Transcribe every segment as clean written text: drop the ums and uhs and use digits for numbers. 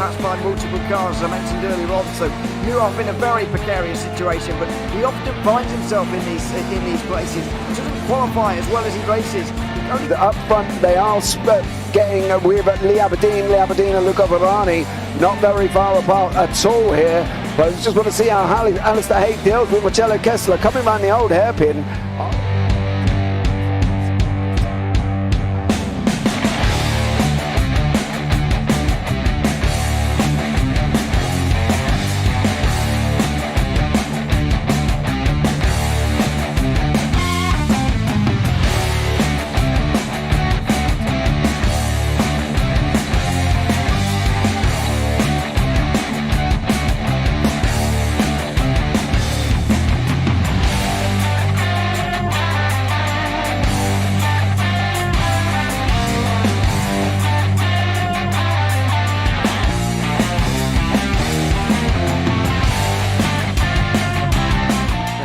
matched by multiple cars, as I mentioned earlier on. So Newhoff in a very precarious situation, but he often finds himself in these places. He doesn't qualify as well as he races. Up front, they are getting with Lee Aberdeen and Luca Varani, not very far apart at all here. But I just want to see how Alistair Haight deals with Marcello Kessler coming around the old hairpin.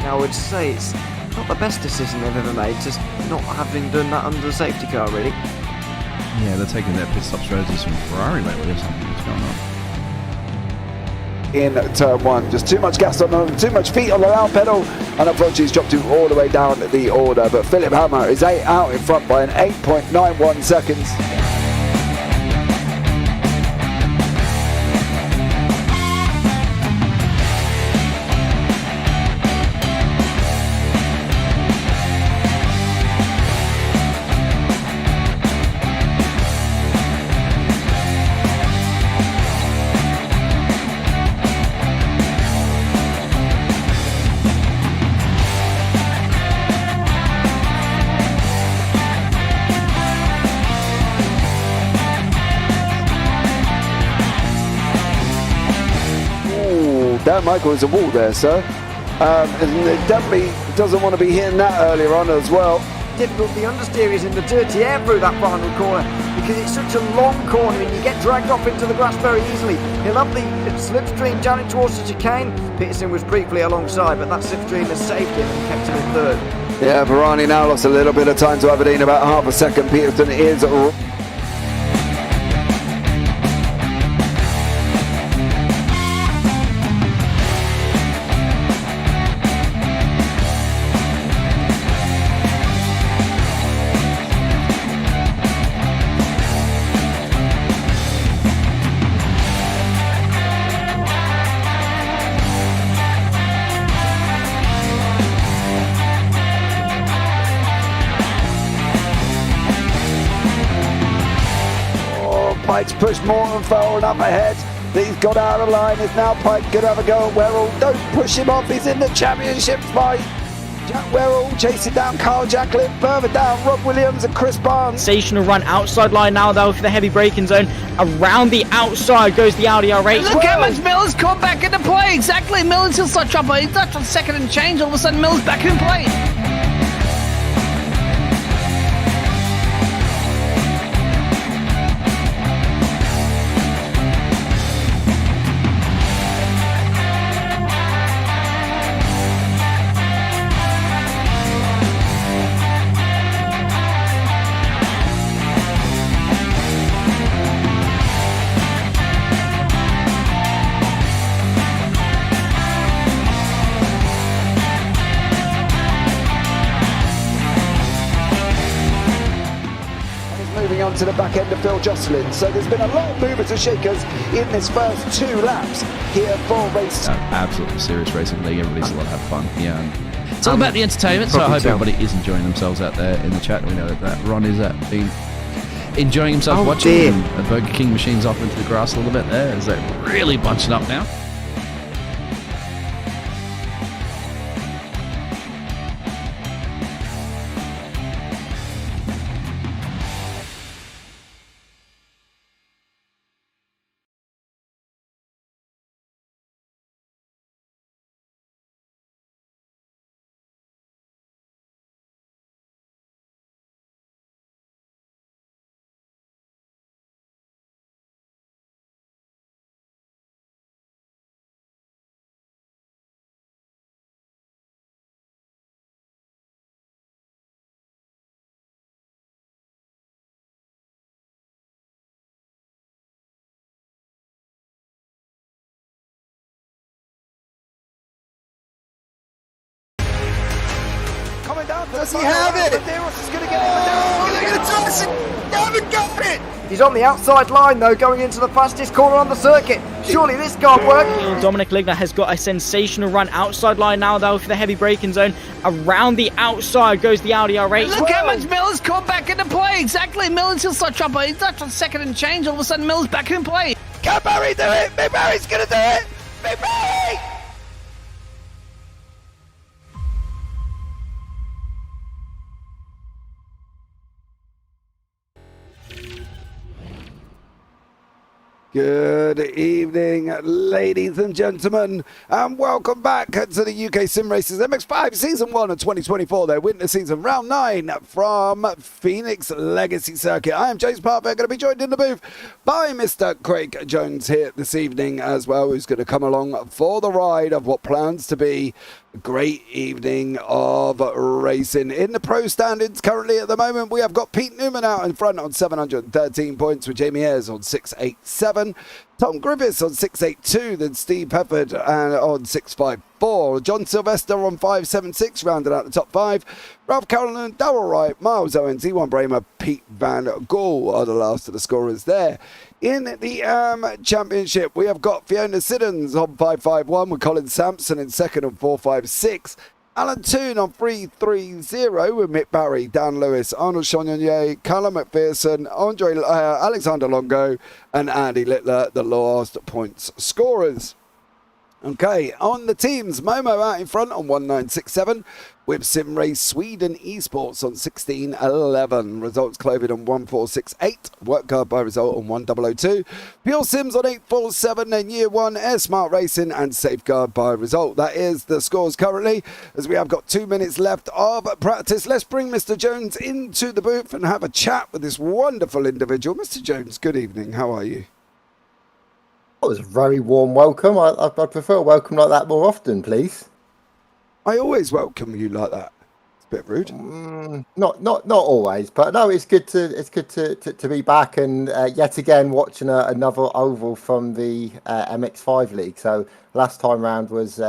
I would say it's not the best decision they've ever made, just not having done that under the safety car, really. Yeah, they're taking their pit stop strategies from Ferrari lately or something. What's going on? In turn one, just too much gas on them, too much feet on the loud pedal, and unfortunately he's dropped all the way down the order. But Philip Hammer is out in front by an 8.91 seconds. Dan Michael is a wall there, sir. And it definitely doesn't want to be hitting that earlier on as well. Difficult, the understeer is in the dirty air through that final corner because it's such a long corner and you get dragged off into the grass very easily. He'll have the slipstream down towards the chicane. Peterson was briefly alongside, but that slipstream has saved him and kept him in third. Yeah, Varani now lost a little bit of time to Aberdeen, about half a second. Peterson is Pike's pushed Morton forward up ahead. He's got out of line. Is now Pike going to have a go at Werrell? Don't push him off. He's in the championship fight. Jack Werrell chasing down Carl Jacklin. Further down, Rob Williams and Chris Barnes. Sensational run outside line now though for the heavy braking zone. Around the outside goes the Audi R8. Look how much Miller's come back into play. Exactly. Miller's still such up. He's not on second and change. All of a sudden Miller's back in play. Moving on to the back end of Phil Jocelyn. So there's been a lot of movers and shakers in this first 2 laps here for race. Absolutely serious racing league. Everybody's a lot of fun. Yeah, it's all about the entertainment. So I hope everybody is enjoying themselves out there in the chat. We know that Ron is been enjoying himself watching the Burger King machines off into the grass a little bit there as they're really bunching up now. Does he have it? Medeiros is going to get it. They're going to toss it. They haven't got it. He's on the outside line though, going into the fastest corner on the circuit. Surely this can't work. Dominic Ligner has got a sensational run outside line now though for the heavy braking zone. Around the outside goes the Audi R8. Look how much Miller's come back into play. Exactly. Miller's still start chopper. He's not on second and change. All of a sudden, Miller's back in play. Can Barry do it? Big Barry's going to do it. Big Barry. Good evening, ladies and gentlemen, and welcome back to the UK SimRacers MX5 Season 1 of 2024. Their winter season, Round 9 from Phoenix Legacy Circuit. I am James Parfitt, going to be joined in the booth by Mr. Craig Jones here this evening as well, who's going to come along for the ride of what plans to be a great evening of racing. In the pro standings currently at the moment, we have got Pete Newman out in front on 713 points, with Jamie Ayres on 687, Tom Griffiths on 682, then Steve Pefford on 654, John Sylvester on 576, rounded out the top 5, Ralph Carolan, Darrell Wright, Miles Owens, E1 Bramer, Pete Van Gaal are the last of the scorers there. In the championship, we have got Fiona Siddons on 551 with Colin Sampson in second on 456. Alan Toon on 330 with Mick Barry, Dan Lewis, Arnold Chagnon, Callum McPherson, Alexander Longo and Andy Littler, the last points scorers. Okay, on the teams, Momo out in front on 1967 with SimRace Sweden Esports on 1611. Results Clovid on 1468. Work Card by result on 1002. Pure Sims on 847. Then Year 1 Air Smart Racing and Safeguard by result. That is the scores currently, as we have got 2 minutes left of practice. Let's bring Mr. Jones into the booth and have a chat with this wonderful individual. Mr. Jones, good evening. How are you? That was a very warm welcome. I'd prefer a welcome like that more often, please. I always welcome you like that. It's a bit rude. Not always, but no, it's good to be back and yet again watching another oval from the MX5 league. So last time round was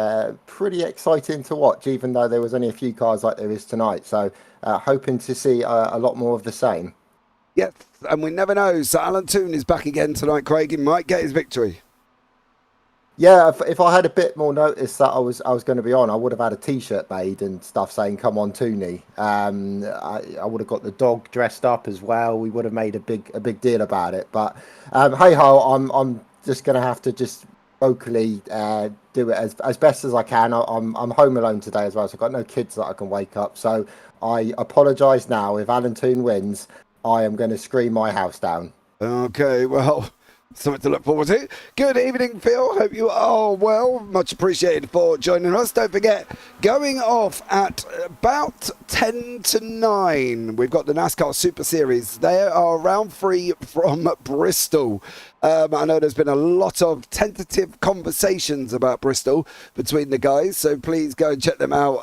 pretty exciting to watch, even though there was only a few cars like there is tonight. So hoping to see a lot more of the same. Yes, and we never know. So Alan Toon is back again tonight, Craig. He might get his victory. Yeah, if I had a bit more notice that I was going to be on, I would have had a T-shirt made and stuff saying "Come on, Tooney." I would have got the dog dressed up as well. We would have made a big deal about it. But hey ho, I'm just going to have to just vocally do it as best as I can. I'm home alone today as well, so I've got no kids that I can wake up. So I apologise now. If Alan Toon wins, I am going to scream my house down. Okay, well, something to look forward to. Good evening, Phil. Hope you are well. Much appreciated for joining us. Don't forget, going off at about 10 to 9, we've got the NASCAR Super Series. They are round 3 from Bristol. I know there's been a lot of tentative conversations about Bristol between the guys, so please go and check them out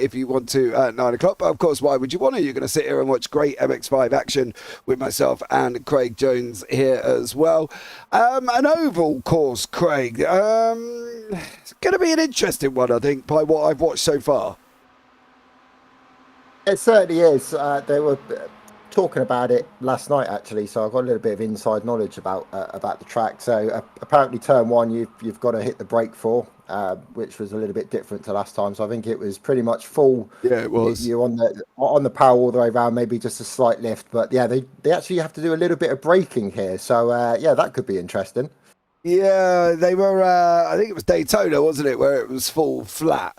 if you want to at 9 o'clock. But of course, why would you want to? You're going to sit here and watch great MX5 action with myself and Craig Jones here as well. An oval course, Craig. It's going to be an interesting one, I think, by what I've watched so far. It certainly is. They were talking about it last night, actually, so I've got a little bit of inside knowledge about the track. So apparently turn 1 you've got to hit the brake for, which was a little bit different to last time. So I think it was pretty much full. Yeah, it was. You're on the power all the way around, maybe just a slight lift, but yeah, they actually have to do a little bit of braking here. So yeah, that could be interesting. Yeah, they were. I think it was Daytona, wasn't it, where it was full flat.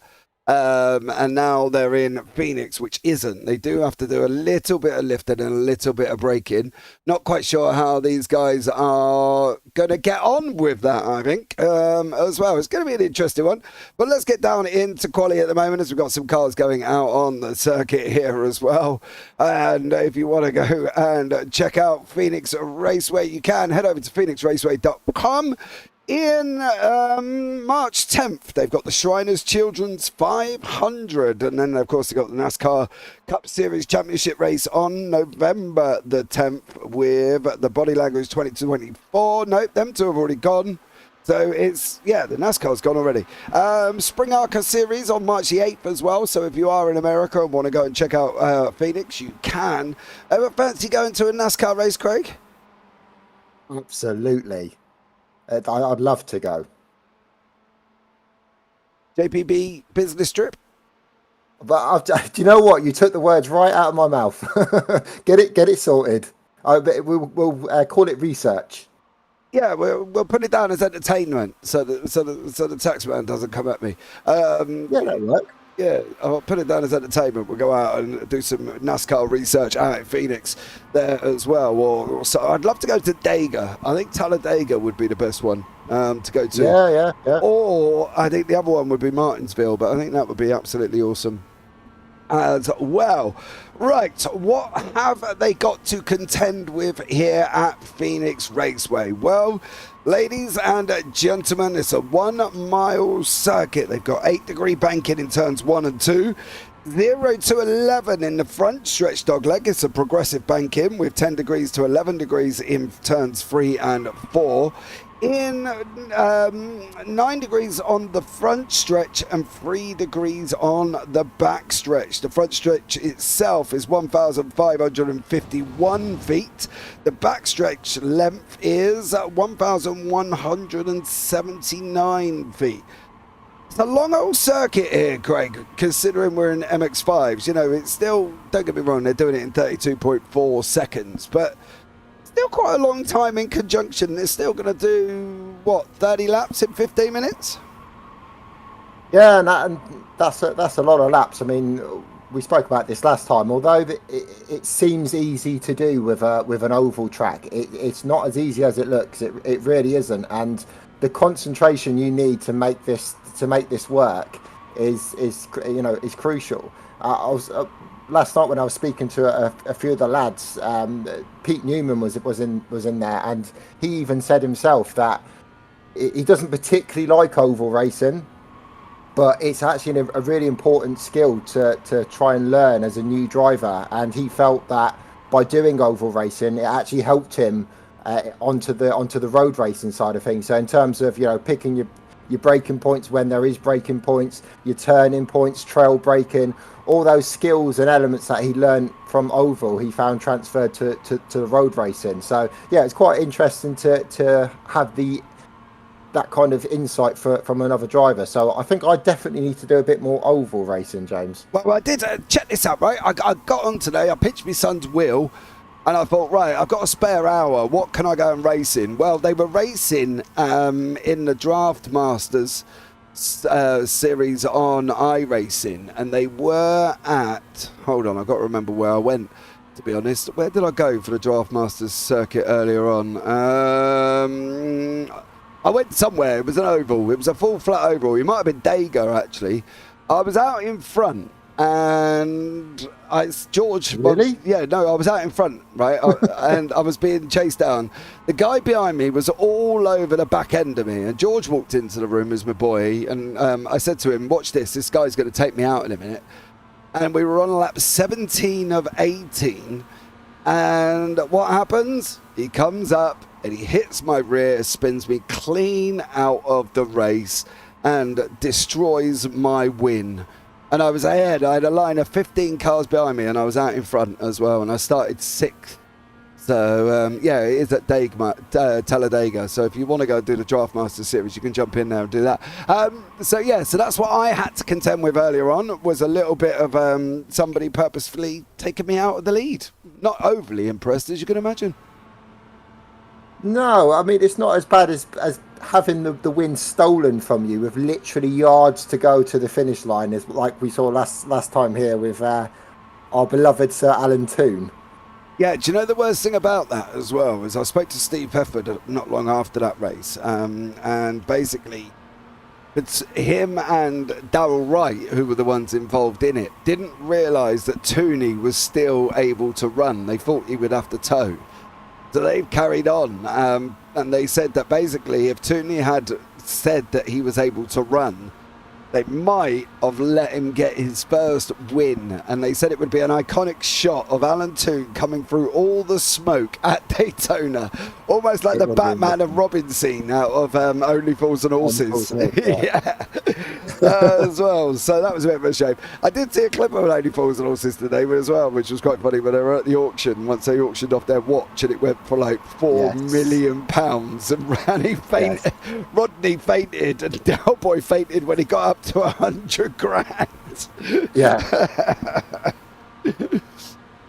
And now they're in Phoenix, which isn't. They do have to do a little bit of lifting and a little bit of braking. Not quite sure how these guys are going to get on with that, I think, as well. It's going to be an interesting one. But let's get down into quali at the moment, as we've got some cars going out on the circuit here as well. And if you want to go and check out Phoenix Raceway, you can head over to phoenixraceway.com. In March 10th, they've got the Shriners Children's 500. And then, of course, they've got the NASCAR Cup Series Championship race on November the 10th with the Body Language 2024. Nope, them two have already gone. So it's, the NASCAR's gone already. Spring ARCA Series on March the 8th as well. So if you are in America and want to go and check out Phoenix, you can. Ever fancy going to a NASCAR race, Craig? Absolutely. I'd love to go. JPB business trip? But do you know what? You took the words right out of my mouth. Get it sorted. We'll call it research. Yeah, we'll put it down as entertainment, so the taxman doesn't come at me. Yeah, that'll work. Yeah, I'll put it down as entertainment. We'll go out and do some NASCAR research out in Phoenix there as well. So I'd love to go to Dega. I think Talladega would be the best one to go to. Yeah. Or I think the other one would be Martinsville, but I think that would be absolutely awesome as well. Right, what have they got to contend with here at Phoenix Raceway? Well, ladies and gentlemen, it's a 1 mile circuit. They've got 8-degree banking in turns 1 and 2. 0 to 11 in the front stretch dogleg. It's a progressive banking with 10 degrees to 11 degrees in turns 3 and 4. In 9 degrees on the front stretch and 3 degrees on the back stretch. The front stretch itself is 1,551 feet. The back stretch length is 1,179 feet. It's a long old circuit here, Craig, considering we're in MX5s. You know, it's still, don't get me wrong, they're doing it in 32.4 seconds, but still quite a long time in conjunction. They're still going to do, 30 laps in 15 minutes? Yeah, and that's a lot of laps. I mean, we spoke about this last time. Although it seems easy to do with an oval track, it's not as easy as it looks. It really isn't. And the concentration you need to make this work is crucial. I was last night when I was speaking to a few of the lads. Pete Newman was in there, and he even said himself that he doesn't particularly like oval racing, but it's actually a really important skill to try and learn as a new driver. And he felt that by doing oval racing, it actually helped him onto the road racing side of things. So in terms of picking your braking points when there is braking points, your turning points, trail braking, all those skills and elements that he learned from oval, he found transferred to the road racing. So yeah, it's quite interesting to have that kind of insight from another driver. So I think I definitely need to do a bit more oval racing, James. Well, I did. Check this out, right? I got on today, I pitched my son's wheel, and I thought, right, I've got a spare hour. What can I go and race in? Well, they were racing in the Draft Masters series on iRacing, and they were at, hold on, I've got to remember where I went, to be honest. Where did I go for the Draft Masters circuit earlier on? I went somewhere. It was an oval. It was a full flat oval. It might have been Dega, actually. I was out in front, and George. Really? I was out in front, right? And I was being chased down. The guy behind me was all over the back end of me, and George walked into the room as my boy, and I said to him, watch this. This guy's going to take me out in a minute. And we were on lap 17 of 18, and what happens? He comes up, and he hits my rear, spins me clean out of the race, and destroys my win. And I was ahead. I had a line of 15 cars behind me, and I was out in front as well, and I started 6th. So, it is at Talladega. So if you want to go do the Draft Master Series, you can jump in there and do that. So that's what I had to contend with earlier on, was a little bit of somebody purposefully taking me out of the lead. Not overly impressed, as you can imagine. No, I mean, it's not as bad as having the win stolen from you with literally yards to go to the finish line, is like we saw last time here with our beloved Sir Alan Toon. Yeah, do you know the worst thing about that as well is I spoke to Steve Pefford not long after that race, and basically it's him and Darryl Wright, who were the ones involved in it, didn't realise that Tooney was still able to run. They thought he would have to tow. So they've carried on, and they said that basically if Tooney had said that he was able to run, they might have let him get his first win, and they said it would be an iconic shot of Alan Toon coming through all the smoke at Daytona, almost like the Batman and Robin scene out of Only Fools and Horses. Yeah. As well, so that was a bit of a shame. I did see a clip of Only Fools and Horses today as well, which was quite funny when they were at the auction. Once they auctioned off their watch, and it went for like £4 million, and Rodney fainted, and Delboy fainted when he got up to 100 grand. Yeah.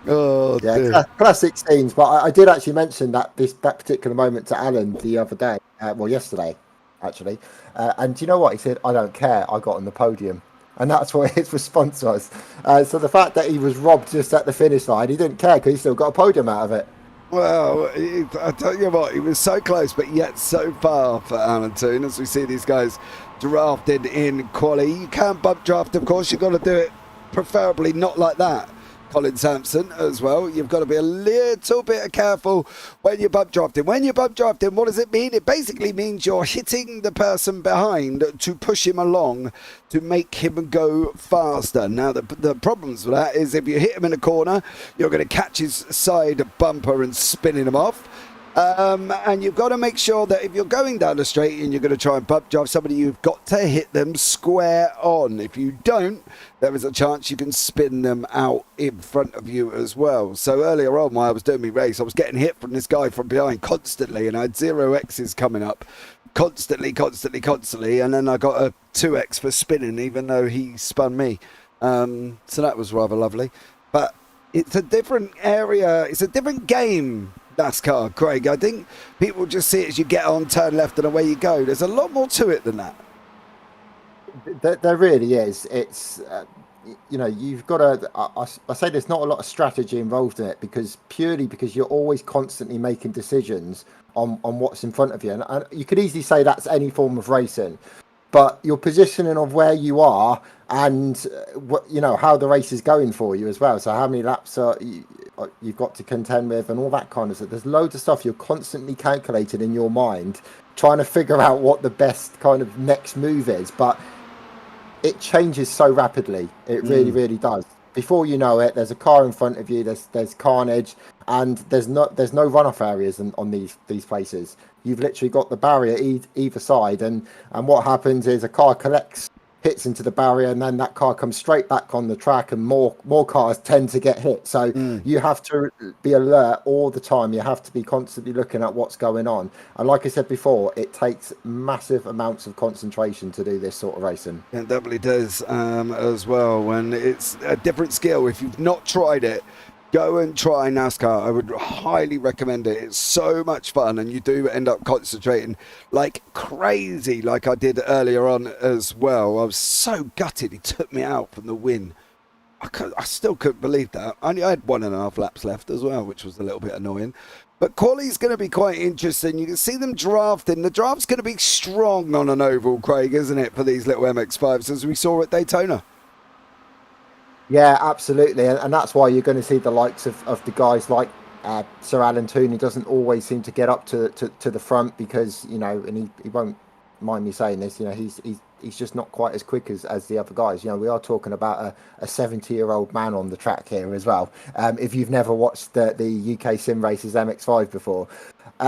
Oh, yeah, classic scenes. But I did actually mention that particular moment to Alan the other day, yesterday, actually. And do you know what? He said, "I don't care, I got on the podium." And that's what his response was. So the fact that he was robbed just at the finish line, he didn't care because he still got a podium out of it. Well, I tell you what, he was so close, but yet so far for Alan Toon. As we see these guys drafted in quali, you can bump draft, of course. You've got to do it preferably not like that. Colin Sampson as well. You've got to be a little bit careful when you're bump drafting. When you're bump drafting, what does it mean? It basically means you're hitting the person behind to push him along, to make him go faster. Now, the problems with that is if you hit him in a corner, you're going to catch his side bumper and spinning him off. And you've got to make sure that if you're going down the straight and you're going to try and bump drive somebody, you've got to hit them square on. If you don't, there is a chance you can spin them out in front of you as well. So earlier on, while I was doing my race, I was getting hit from this guy from behind constantly, and I had 0x's coming up constantly, and then I got a 2x for spinning, even though he spun me. So that was rather lovely. But it's a different area. It's a different game, NASCAR, Craig. I think people just see it as you get on, turn left, and away you go. There's a lot more to it than that. There really is. It's you've got to. I say there's not a lot of strategy involved in it because you're always constantly making decisions on what's in front of you, and you could easily say that's any form of racing. But your positioning of where you are and how the race is going for you as well. So how many laps you've got to contend with and all that kind of stuff. There's loads of stuff you're constantly calculating in your mind, trying to figure out what the best kind of next move is. But it changes so rapidly. It really, really does. Before you know it, there's a car in front of you. There's carnage, and there's no runoff areas on these places. You've literally got the barrier either side, and what happens is a car hits into the barrier, and then that car comes straight back on the track, and more cars tend to get hit. So you have to be alert all the time. You have to be constantly looking at what's going on. And like I said before, it takes massive amounts of concentration to do this sort of racing. It definitely does as well. When it's a different skill, if you've not tried it, go and try NASCAR. I would highly recommend it. It's so much fun, and you do end up concentrating like crazy, like I did earlier on as well. I was so gutted he took me out from the win. I still couldn't believe that. I had 1.5 laps left as well, which was a little bit annoying. But quali's going to be quite interesting. You can see them drafting. The draft's going to be strong on an oval, Craig, isn't it, for these little MX5s, as we saw at Daytona? Yeah, absolutely, and that's why you're going to see the likes of the guys like Sir Alan Toon, who doesn't always seem to get up to the front because and he won't mind me saying this, he's just not quite as quick as the other guys. We are talking about a 70-year-old man on the track here as well. If you've never watched the UkSimracers MX5 before.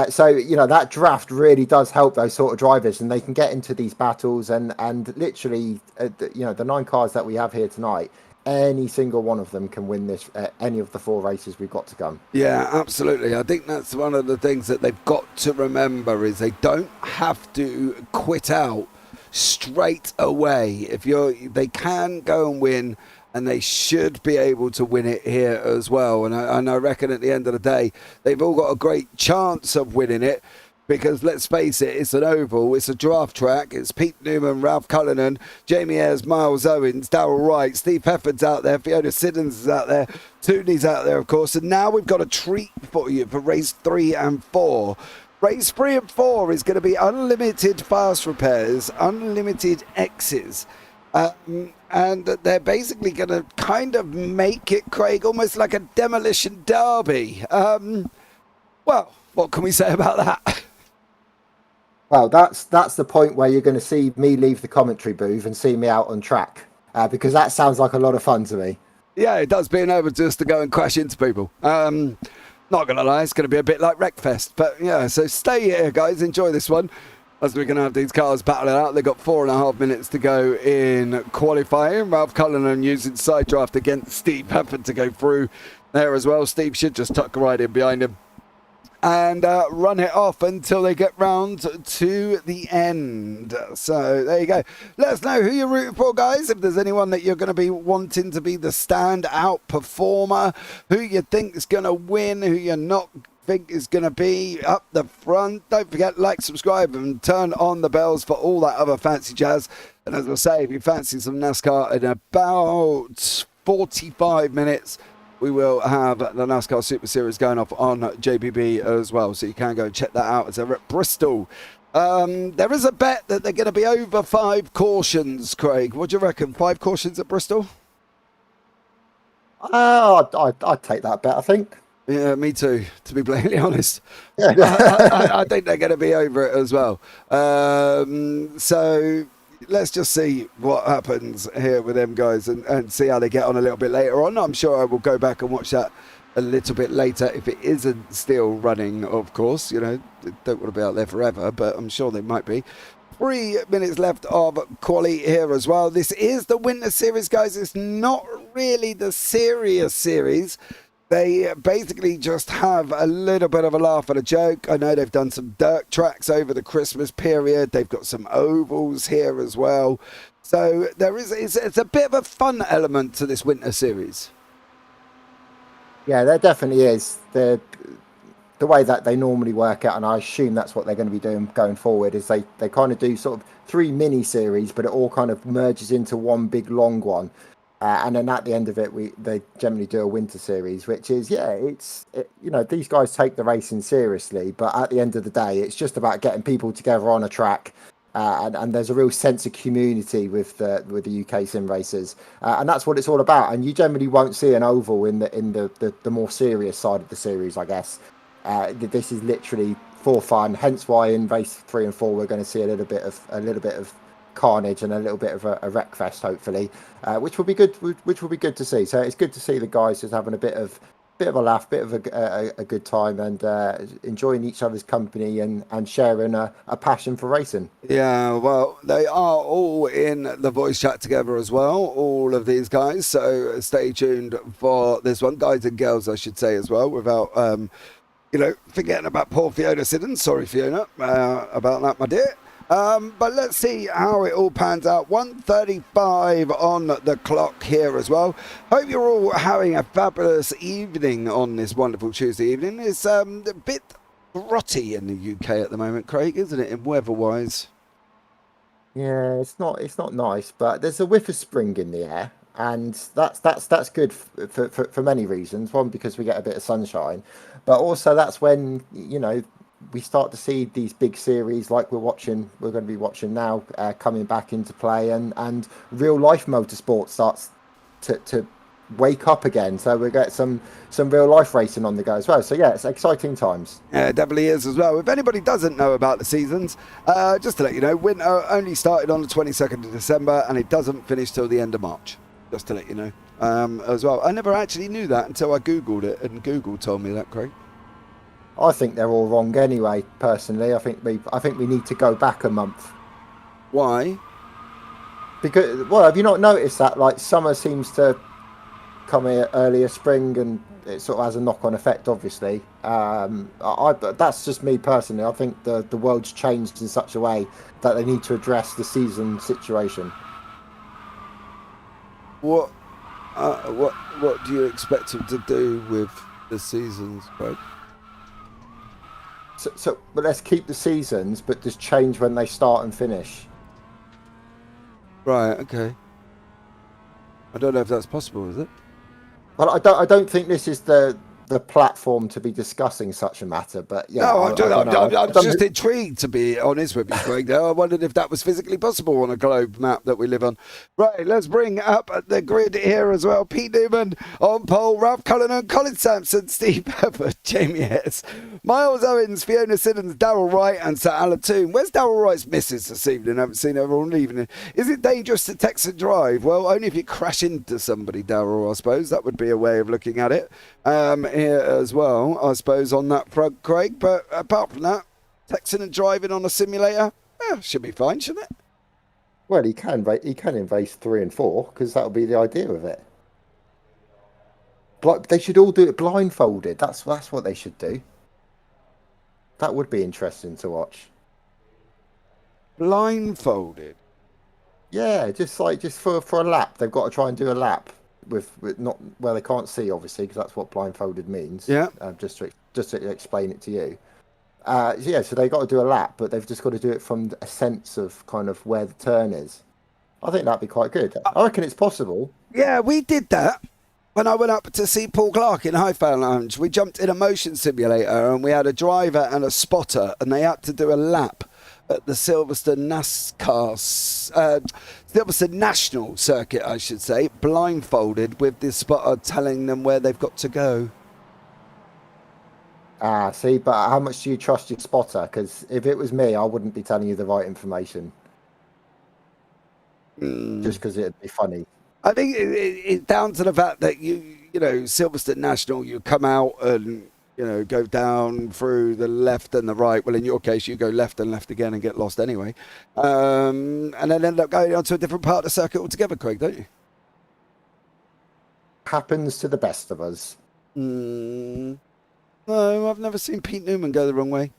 So that draft really does help those sort of drivers, and they can get into these battles and literally the 9 cars that we have here tonight, any single one of them can win this any of the 4 races we've got to come. Yeah, absolutely. I think that's one of the things that they've got to remember is they don't have to quit out straight away. They can go and win, and they should be able to win it here as well. And I reckon at the end of the day, they've all got a great chance of winning it. Because let's face it, it's an oval, it's a draft track, it's Pete Newman, Ralph Cullinan, Jamie Ayres, Miles Owens, Darrell Wright, Steve Hefford's out there, Fiona Siddons is out there, Tooney's out there, of course. And now we've got a treat for you for race 3 and 4. Race 3 and 4 is going to be unlimited fast repairs, unlimited X's. And they're basically going to kind of make it, Craig, almost like a demolition derby. Well, what can we say about that? Well, that's the point where you're going to see me leave the commentary booth and see me out on track, because that sounds like a lot of fun to me. Yeah, it does, being able just to go and crash into people. Not going to lie, it's going to be a bit like Wreckfest. But yeah, so stay here, guys. Enjoy this one. As we're going to have these cars battling out. They've got 4.5 minutes to go in qualifying. Ralph Cullinan using side draft against Steve Parfitt to go through there as well. Steve should just tuck right in behind him and run it off until they get round to the end. So there you go. Let us know who you're rooting for, guys. If there's anyone that you're going to be wanting to be the standout performer, who you think is going to win, who you're not think is going to be up the front. Don't forget, like, subscribe and turn on the bells for all that other fancy jazz. And as I say, if you fancy some NASCAR in about 45 minutes, we will have the NASCAR Super Series going off on JPB as well, so you can go and check that out as they're at Bristol. There is a bet that they're going to be over 5 cautions, Craig. What do you reckon? 5 cautions at Bristol? I'd take that bet, I think. Yeah, me too, to be blatantly honest. I think they're going to be over it as well. So let's just see what happens here with them guys and see how they get on a little bit later on. I'm sure I will go back and watch that a little bit later if it isn't still running, of course. You know, don't want to be out there forever, but I'm sure they might be. 3 minutes left of quali here as well. This is the Winter Series, guys. It's not really the serious series. They basically just have a little bit of a laugh and a joke. I know they've done some dirt tracks over the Christmas period. They've got some ovals here as well. So there is it's a bit of a fun element to this Winter Series. Yeah, there definitely is. The way that they normally work out, and I assume that's what they're going to be doing going forward, is they kind of do sort of 3 mini series, but it all kind of merges into one big long one. And then at the end of it, they generally do a winter series, which is, these guys take the racing seriously, but at the end of the day, it's just about getting people together on a track. And there's a real sense of community with the UkSimracers, and that's what it's all about. And you generally won't see an oval in the more serious side of the series, I guess. This is literally for fun, hence why in race 3 and 4 we're going to see a little bit of carnage and a little bit of a wreck fest, hopefully, which will be good. Which will be good to see. So it's good to see the guys just having a bit of a laugh, bit of a good time, and enjoying each other's company and sharing a passion for racing. Yeah, well, they are all in the voice chat together as well, all of these guys. So stay tuned for this one, guys and girls, I should say as well, without forgetting about poor Fiona Siddons. Sorry, Fiona, about that, my dear. But let's see how it all pans out. 1:35 on the clock here as well. Hope you're all having a fabulous evening on this wonderful Tuesday evening. It's a bit grotty in the UK at the moment, Craig, isn't it, weather-wise? Yeah, it's not nice, but there's a whiff of spring in the air, and that's good for many reasons. One, because we get a bit of sunshine, but also that's when we start to see these big series like we're going to be watching now coming back into play, and real life motorsport starts to wake up again. So we get some real life racing on the go as well. So yeah, it's exciting times. Yeah, it definitely is as well. If anybody doesn't know about the seasons, just to let you know, winter only started on the 22nd of December and it doesn't finish till the end of March. Just to let you know as well. I never actually knew that until I Googled it, and Google told me that, Craig. I think they're all wrong anyway, personally. I think we need to go back a month. Why? Because, well, have you not noticed that, like, summer seems to come earlier, spring, and it sort of has a knock-on effect, obviously. That's just me personally. I think the world's changed in such a way that they need to address the season situation. What do you expect them to do with the seasons, Craig? But let's keep the seasons, but just change when they start and finish. Right. Okay. I don't know if that's possible, is it? Well, I don't think this is the the platform to be discussing such a matter. But yeah, No, I don't know. I'm just intrigued, to be honest with you, Craig. I wondered if that was physically possible on a globe map that we live on. Right, let's bring up the grid here as well. Pete Newman on pole, Ralph Cullinan, Colin Sampson, Steve Pepper, Jamie Hess, Miles Owens, Fiona Siddons, Darryl Wright, and Sir Alatoon. Where's Darryl Wright's missus this evening? I haven't seen her all evening. Is it dangerous to text and drive? Well, only if you crash into somebody, Darryl, I suppose. That would be a way of looking at it. Here as well, I suppose, on that front, Craig. But apart from that, texting and driving on a simulator, should be fine, shouldn't it? Well, he can in race 3 and 4 because that'll be the idea of it. They should all do it blindfolded. That's what they should do. That would be interesting to watch. Blindfolded. Yeah, just for a lap. They've got to try and do a lap with not where they can't see, obviously, because that's what blindfolded means. Yeah. Just to explain it to you. So they've got to do a lap, but they've just got to do it from a sense of kind of where the turn is. I think that'd be quite good. I reckon it's possible. Yeah, we did that. When I went up to see Paul Clark in Highfair Lounge, we jumped in a motion simulator and we had a driver and a spotter, and they had to do a lap at the Silverstone Silverstone National Circuit, I should say, blindfolded, with the spotter telling them where they've got to go. See, but how much do you trust your spotter? Because if it was me, I wouldn't be telling you the right information. Just because it'd be funny. I think it's down to the fact that you know, Silverstone National, you come out and, you know, go down through the left and the right. Well, in your case, you go left and left again and get lost anyway. And then end up going onto a different part of the circuit altogether, Craig, don't you? Happens to the best of us. No, I've never seen Pete Newman go the wrong way.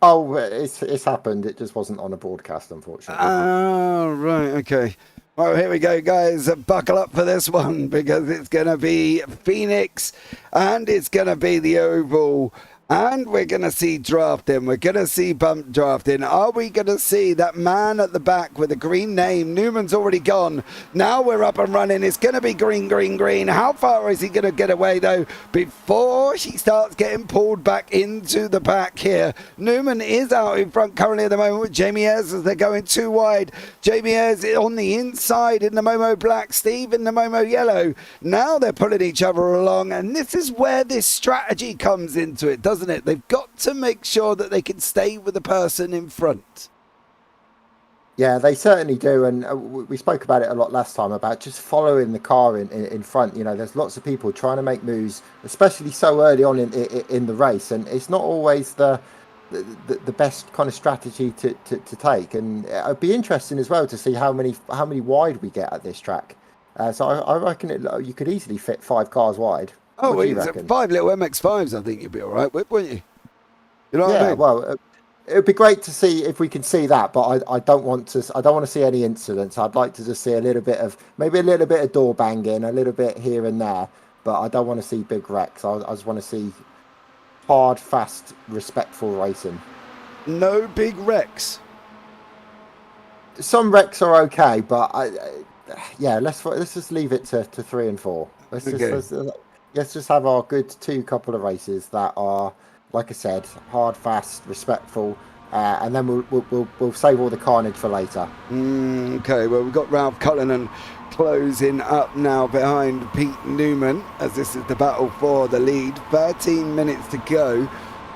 Oh, it's happened. It just wasn't on a broadcast, unfortunately. Oh, right, okay. Well, here we go, guys. Buckle up for this one, because it's going to be Phoenix and it's going to be the Oval. And we're going to see drafting. We're going to see bump drafting. Are we going to see that man at the back with a green name? Newman's already gone. Now we're up and running. It's going to be green, green, green. How far is he going to get away, though, before he starts getting pulled back into the back here? Newman is out in front currently at the moment with Jamie Ayres as they're going too wide. Jamie Ayres on the inside in the Momo black, Steve in the Momo yellow. Now they're pulling each other along, and this is where this strategy comes into it, doesn't it? They've got to make sure that they can stay with the person in front. Yeah, they certainly do, and we spoke about it a lot last time about just following the car in front. You know, there's lots of people trying to make moves, especially so early on in the race, and it's not always the best kind of strategy to take. And it'd be interesting as well to see how many wide we get at this track. So I reckon you could easily fit 5 cars wide. Oh, 5 little MX5s, I think you'd be all right with, wouldn't you? You know what I mean? Well, it would be great to see if we can see that, but I don't want to see any incidents. I'd like to just see a little bit of door banging, a little bit here and there, but I don't want to see big wrecks. I just want to see hard, fast, respectful racing. No big wrecks. Some wrecks are okay, but let's just leave it to 3 and 4. Let's just have our good 2 couple of races that are, like I said, hard, fast, respectful, and then we'll save all the carnage for later. Okay, well, we've got Ralph Cullinan closing up now behind Pete Newman, as this is the battle for the lead. 13 minutes to go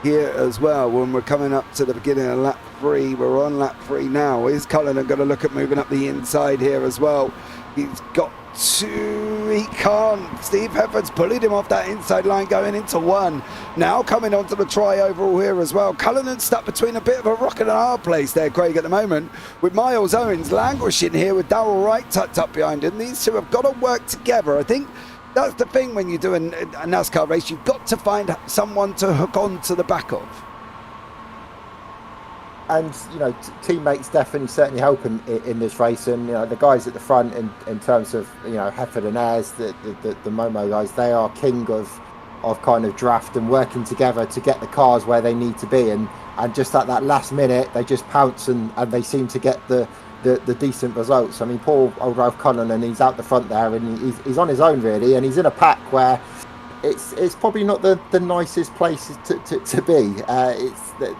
here as well when we're coming up to the beginning of lap 3. We're on lap 3 now. Is Cullinan going to look at moving up the inside here as well? He's got he can't. Steve Hefford's pulling him off that inside line going into 1. Now coming onto the tri-oval here as well. Cullinan stuck between a bit of a rock and a hard place there, Craig, at the moment, with Miles Owens languishing here with Darryl Wright tucked up behind him. These two have got to work together. I think that's the thing when you do a NASCAR race. You've got to find someone to hook on to the back of. And, you know, teammates certainly help in this race. And, you know, the guys at the front in terms of, you know, Hefford and Ayres, the Momo guys, they are king of kind of draft and working together to get the cars where they need to be. And just at that last minute, they just pounce and they seem to get the decent results. I mean, poor old Ralph Cullinan, and he's out the front there and he's on his own, really. And he's in a pack where it's probably not the nicest place to be. It's that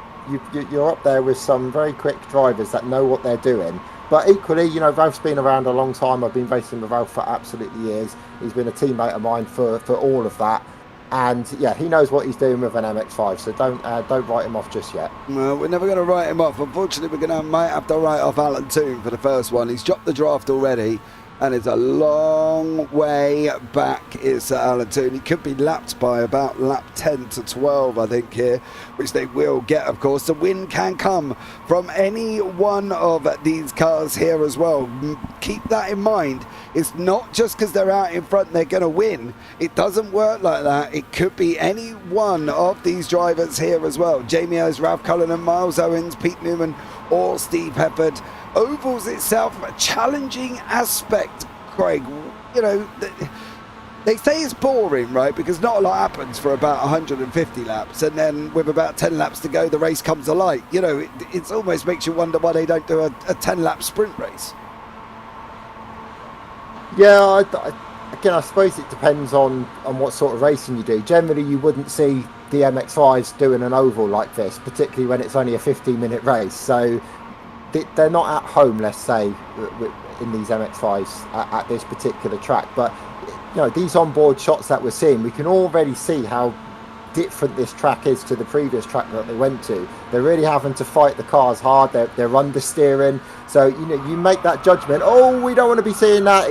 you're up there with some very quick drivers that know what they're doing. But equally, Ralph's been around a long time. I've been racing with Ralph for absolutely years. He's been a teammate of mine for all of that. And yeah, he knows what he's doing with an MX5, so don't write him off just yet. Well, we're never going to write him off. Unfortunately, might have to write off Alan Toon for the first one. He's dropped the draft already, and it's a long way back. It's Alan Toon. He could be lapped by about lap 10 to 12, I think, here, which they will get, of course. The win can come from any one of these cars here as well. Keep that in mind. It's not just because they're out in front they're going to win. It doesn't work like that. It could be any one of these drivers here as well. Jamie Ayres, Ralph Cullinan, Miles Owens, Pete Newman, or Steve Hefford. Ovals itself, a challenging aspect, Craig. They say it's boring, right? Because not a lot happens for about 150 laps, and then with about 10 laps to go, the race comes alight. It almost makes you wonder why they don't do a 10-lap sprint race. Yeah, again, I suppose it depends on what sort of racing you do. Generally, you wouldn't see the MX5s doing an oval like this, particularly when it's only a 15-minute race. So they're not at home, let's say, in these MX5s at this particular track. But these onboard shots that we're seeing, we can already see how different this track is to the previous track that they went to. They're really having to fight the cars hard. They're understeering. So you make that judgment. Oh, we don't want to be seeing that.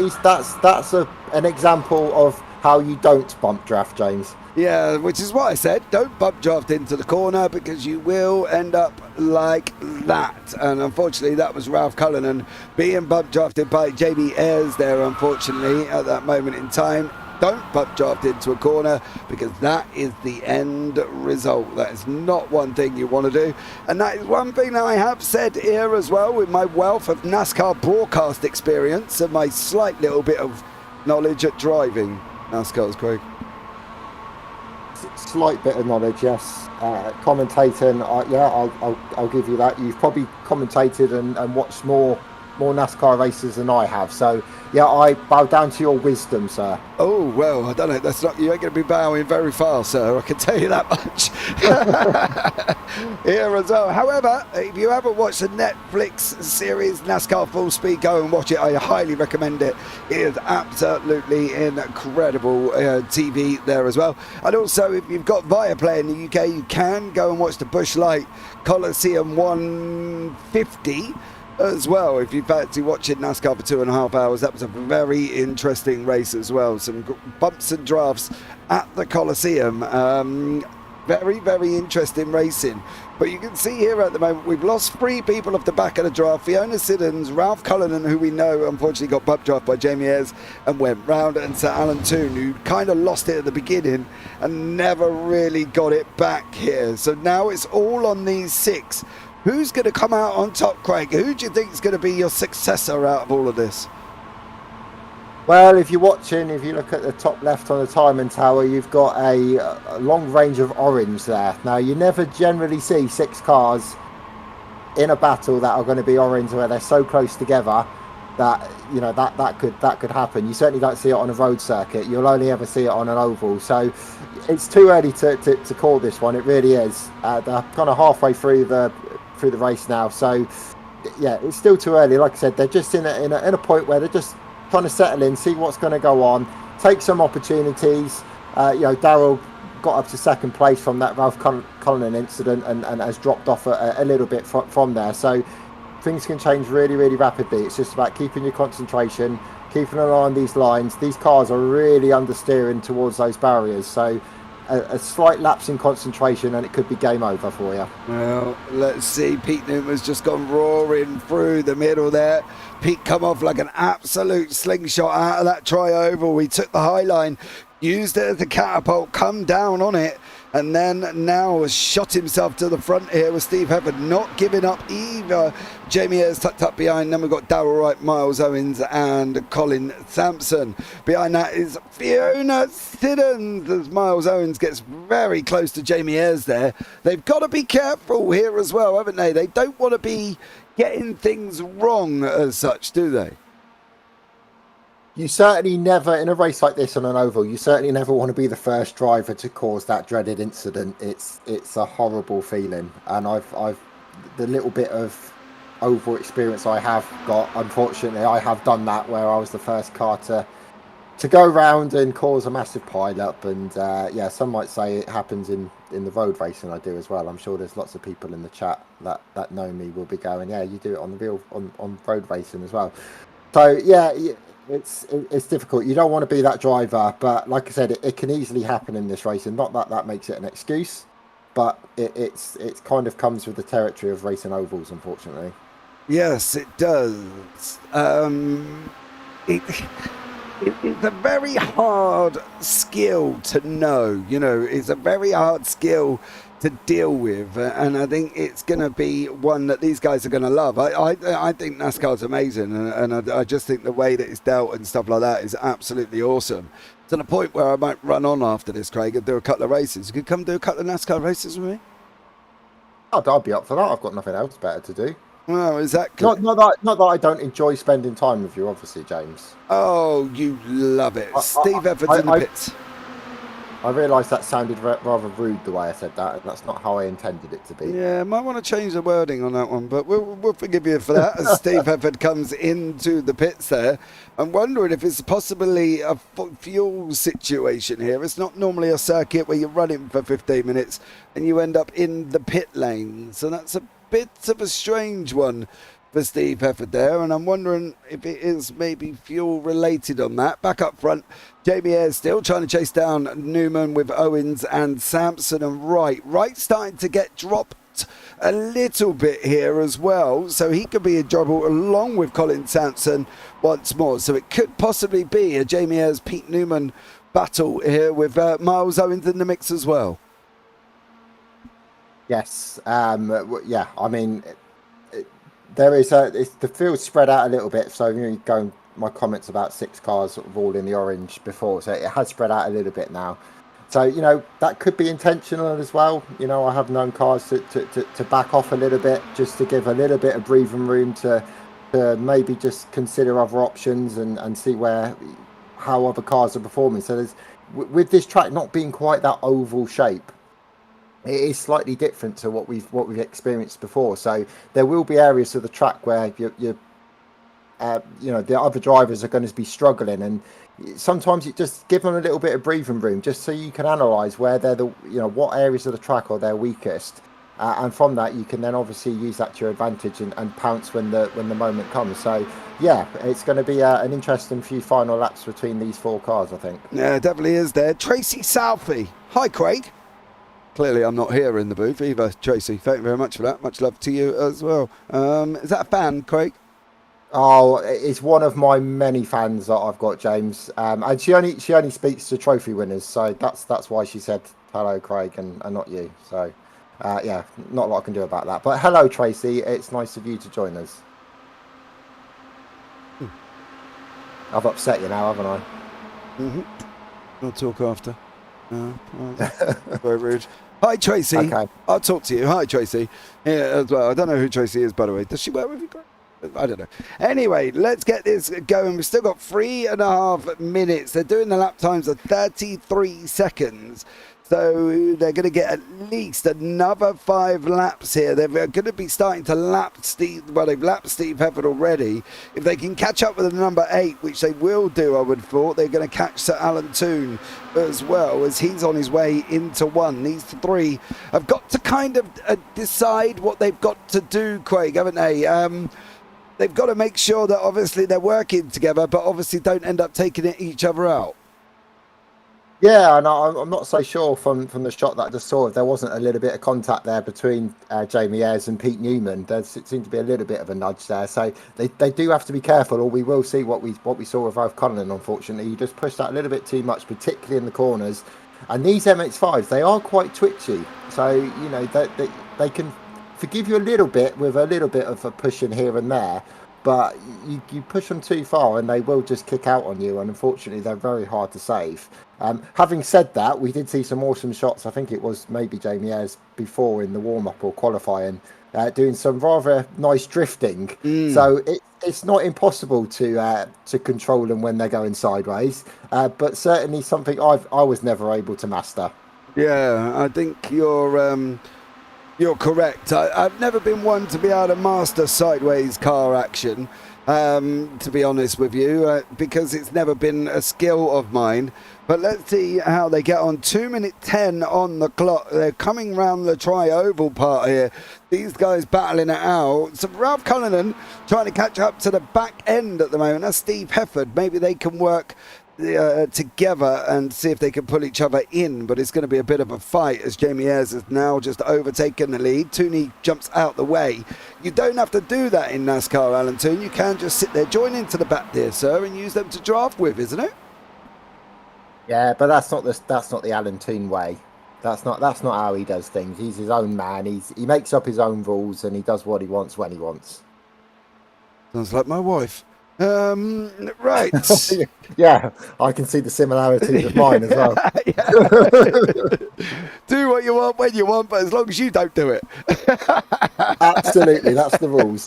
That's an example of how you don't bump draft, James. Yeah, which is what I said. Don't bump draft into the corner because you will end up like that. And unfortunately, that was Ralph Cullinan being bump drafted by Jamie Ayres there, unfortunately, at that moment in time. Don't bump draft into a corner because that is the end result. That is not one thing you want to do. And that is one thing that I have said here as well with my wealth of NASCAR broadcast experience and my slight little bit of knowledge at driving NASCAR's, Craig. Slight bit of knowledge, yes. Commentating, I'll give you that. You've probably commentated and watched more NASCAR races than I have, so yeah, I bow down to your wisdom, sir. Oh well, I don't know. You ain't going to be bowing very far, sir. I can tell you that much. Here as well. However, if you haven't watched the Netflix series NASCAR Full Speed, go and watch it. I highly recommend it. It is absolutely incredible TV there as well. And also, if you've got Viaplay in the UK, you can go and watch the Busch Light Coliseum 150. As well, if you fancy watching NASCAR for 2.5 hours, that was a very interesting race as well. Some bumps and drafts at the Coliseum. Very, very interesting racing. But you can see here at the moment, we've lost 3 people off the back of the draft. Fiona Siddons, Ralph Cullinan, who we know unfortunately got bump draft by Jamie Ayres and went round, and Sir Alan Toon, who kind of lost it at the beginning and never really got it back here. So now it's all on these 6. Who's going to come out on top, Craig? Who do you think is going to be your successor out of all of this? Well, if you're watching, if you look at the top left on the timing tower, you've got a long range of orange there. Now, you never generally see 6 cars in a battle that are going to be orange where they're so close together that that could happen. You certainly don't see it on a road circuit. You'll only ever see it on an oval. So it's too early to call this one. It really is. They're kind of halfway through the race now, so yeah, it's still too early. Like I said, they're just in a point where they're just trying to settle in, see what's going to go on, take some opportunities. Darrell got up to second place from that Ralph Cullinan incident and has dropped off a little bit from there, so things can change really, really rapidly. It's just about keeping your concentration, keeping an eye on these lines. These cars are really understeering towards those barriers, so a slight lapse in concentration and it could be game over for you. Well, let's see. Pete Newman's just gone roaring through the middle there. Pete come off like an absolute slingshot out of that tri-oval. He took the high line, used it as a catapult, come down on it, and then now has shot himself to the front here with Steve Hefford, not giving up either. Jamie Ayres tucked up behind. Then we've got Darrell Wright, Miles Owens and Colin Sampson. Behind that is Fiona Siddons as Miles Owens gets very close to Jamie Ayres there. They've got to be careful here as well, haven't they? They don't want to be getting things wrong as such, do they? You certainly never, in a race like this on an oval, you certainly never want to be the first driver to cause that dreaded incident. It's a horrible feeling, and I've the little bit of oval experience I have got, unfortunately, I have done that where I was the first car to go round and cause a massive pile up. And yeah, some might say it happens in the road racing. I do as well. I'm sure there's lots of people in the chat that know me will be going, yeah, you do it on the real on road racing as well. So yeah, it's difficult. You don't want to be that driver, but like I said, it can easily happen in this race, and not that makes it an excuse, but it's kind of comes with the territory of racing ovals, unfortunately. Yes, it does. It's a very hard skill to know. You know, it's a very hard skill to deal with, and I think it's going to be one that these guys are going to love. I think NASCAR's amazing, and I just think the way that it's dealt and stuff like that is absolutely awesome. To the point where I might run on after this, Craig, and do a couple of races. You could come do a couple of NASCAR races with me? I'd be up for that. I've got nothing else better to do. Well, exactly. Not that I don't enjoy spending time with you, obviously, James. Oh, you love it. Steve Evans in the pits. I realised that sounded rather rude the way I said that, and that's not how I intended it to be. Yeah, might want to change the wording on that one, but we'll forgive you for that. As Steve Evans comes into the pits there, I'm wondering if it's possibly a fuel situation here. It's not normally a circuit where you're running for 15 minutes and you end up in the pit lane, so that's a bit of a strange one for Steve Hefford there, and I'm wondering if it is maybe fuel related on that. Back up front, Jamie Ayres still trying to chase down Newman with Owens and Sampson, and Wright starting to get dropped a little bit here as well, so he could be in trouble along with Colin Sampson once more. So it could possibly be a Jamie Ayres Pete Newman battle here with Miles Owens in the mix as well. Yes, yeah, I mean, there is the field's spread out a little bit, so you know, my comments about 6 cars sort of all in the orange before, so it has spread out a little bit now. So, you know, that could be intentional as well. You know, I have known cars to back off a little bit just to give a little bit of breathing room to maybe just consider other options and see how other cars are performing. So there's, with this track not being quite that oval shape, it is slightly different to what we've experienced before. So there will be areas of the track where you know, the other drivers are going to be struggling, and sometimes you just give them a little bit of breathing room just so you can analyse where they're what areas of the track are their weakest, and from that you can then obviously use that to your advantage and pounce when the moment comes. So yeah, it's going to be an interesting few final laps between these 4 cars, I think. Yeah, it definitely is there. Tracy Southey. Hi, Craig. Clearly, I'm not here in the booth either, Tracy. Thank you very much for that. Much love to you as well. Is that a fan, Craig? Oh, it's one of my many fans that I've got, James. And she only speaks to trophy winners, so that's why she said hello, Craig, and not you. So, yeah, not a lot I can do about that. But hello, Tracy. It's nice of you to join us. I've upset you now, haven't I? We'll talk after. Very rude. Hi, Tracy. Okay. I'll talk to you. Hi, Tracy. Yeah, as well. I don't know who Tracy is, by the way. Does she work with you, Greg? I don't know. Anyway, let's get this going. We've still got 3.5 minutes. They're doing the lap times of 33 seconds. So they're going to get at least another 5 laps here. They're going to be starting to lap Steve. Well, they've lapped Steve Hefford already. If they can catch up with the number 8, which they will do, I would have thought, they're going to catch Sir Alan Toon as well, as he's on his way into 1. These 3 have got to kind of decide what they've got to do, Craig, haven't they? They've got to make sure that obviously they're working together, but obviously don't end up taking each other out. Yeah, and I'm not so sure from the shot that I just saw if there wasn't a little bit of contact there between Jamie Ayres and Pete Newman. There seemed to be a little bit of a nudge there, so they do have to be careful, or we will see what we saw with Ralph Cullen. Unfortunately, he just pushed that a little bit too much, particularly in the corners. And these MX5s, they are quite twitchy, so you know they can forgive you a little bit with a little bit of a push in here and there. But you push them too far and they will just kick out on you, and unfortunately they're very hard to save. Having said that, we did see some awesome shots. I think it was maybe Jamie Ayres before in the warm-up or qualifying, doing some rather nice drifting. So it's not impossible to control them when they're going sideways, but certainly something I was never able to master. Yeah, I think you're correct. I've never been one to be able to master sideways car action, to be honest with you, because it's never been a skill of mine. But let's see how they get on. 2 minute 10 on the clock. They're coming round the tri-oval part here. These guys battling it out. So Ralph Cullinan trying to catch up to the back end at the moment. That's Steve Hefford. Maybe they can work together and see if they can pull each other in, but it's going to be a bit of a fight as Jamie Ayres has now just overtaken the lead. Tooney jumps out the way. You don't have to do that in NASCAR, Alan Toon. You can just sit there, join into the back there, sir, and use them to draft with, isn't it? Yeah, but that's not the Alan Toon way. That's not how he does things. He's his own man. He makes up his own rules and he does what he wants when he wants. Sounds like my wife. Right. Yeah, I can see the similarities of mine as well. Do what you want when you want, but as long as you don't do it. Absolutely, that's the rules.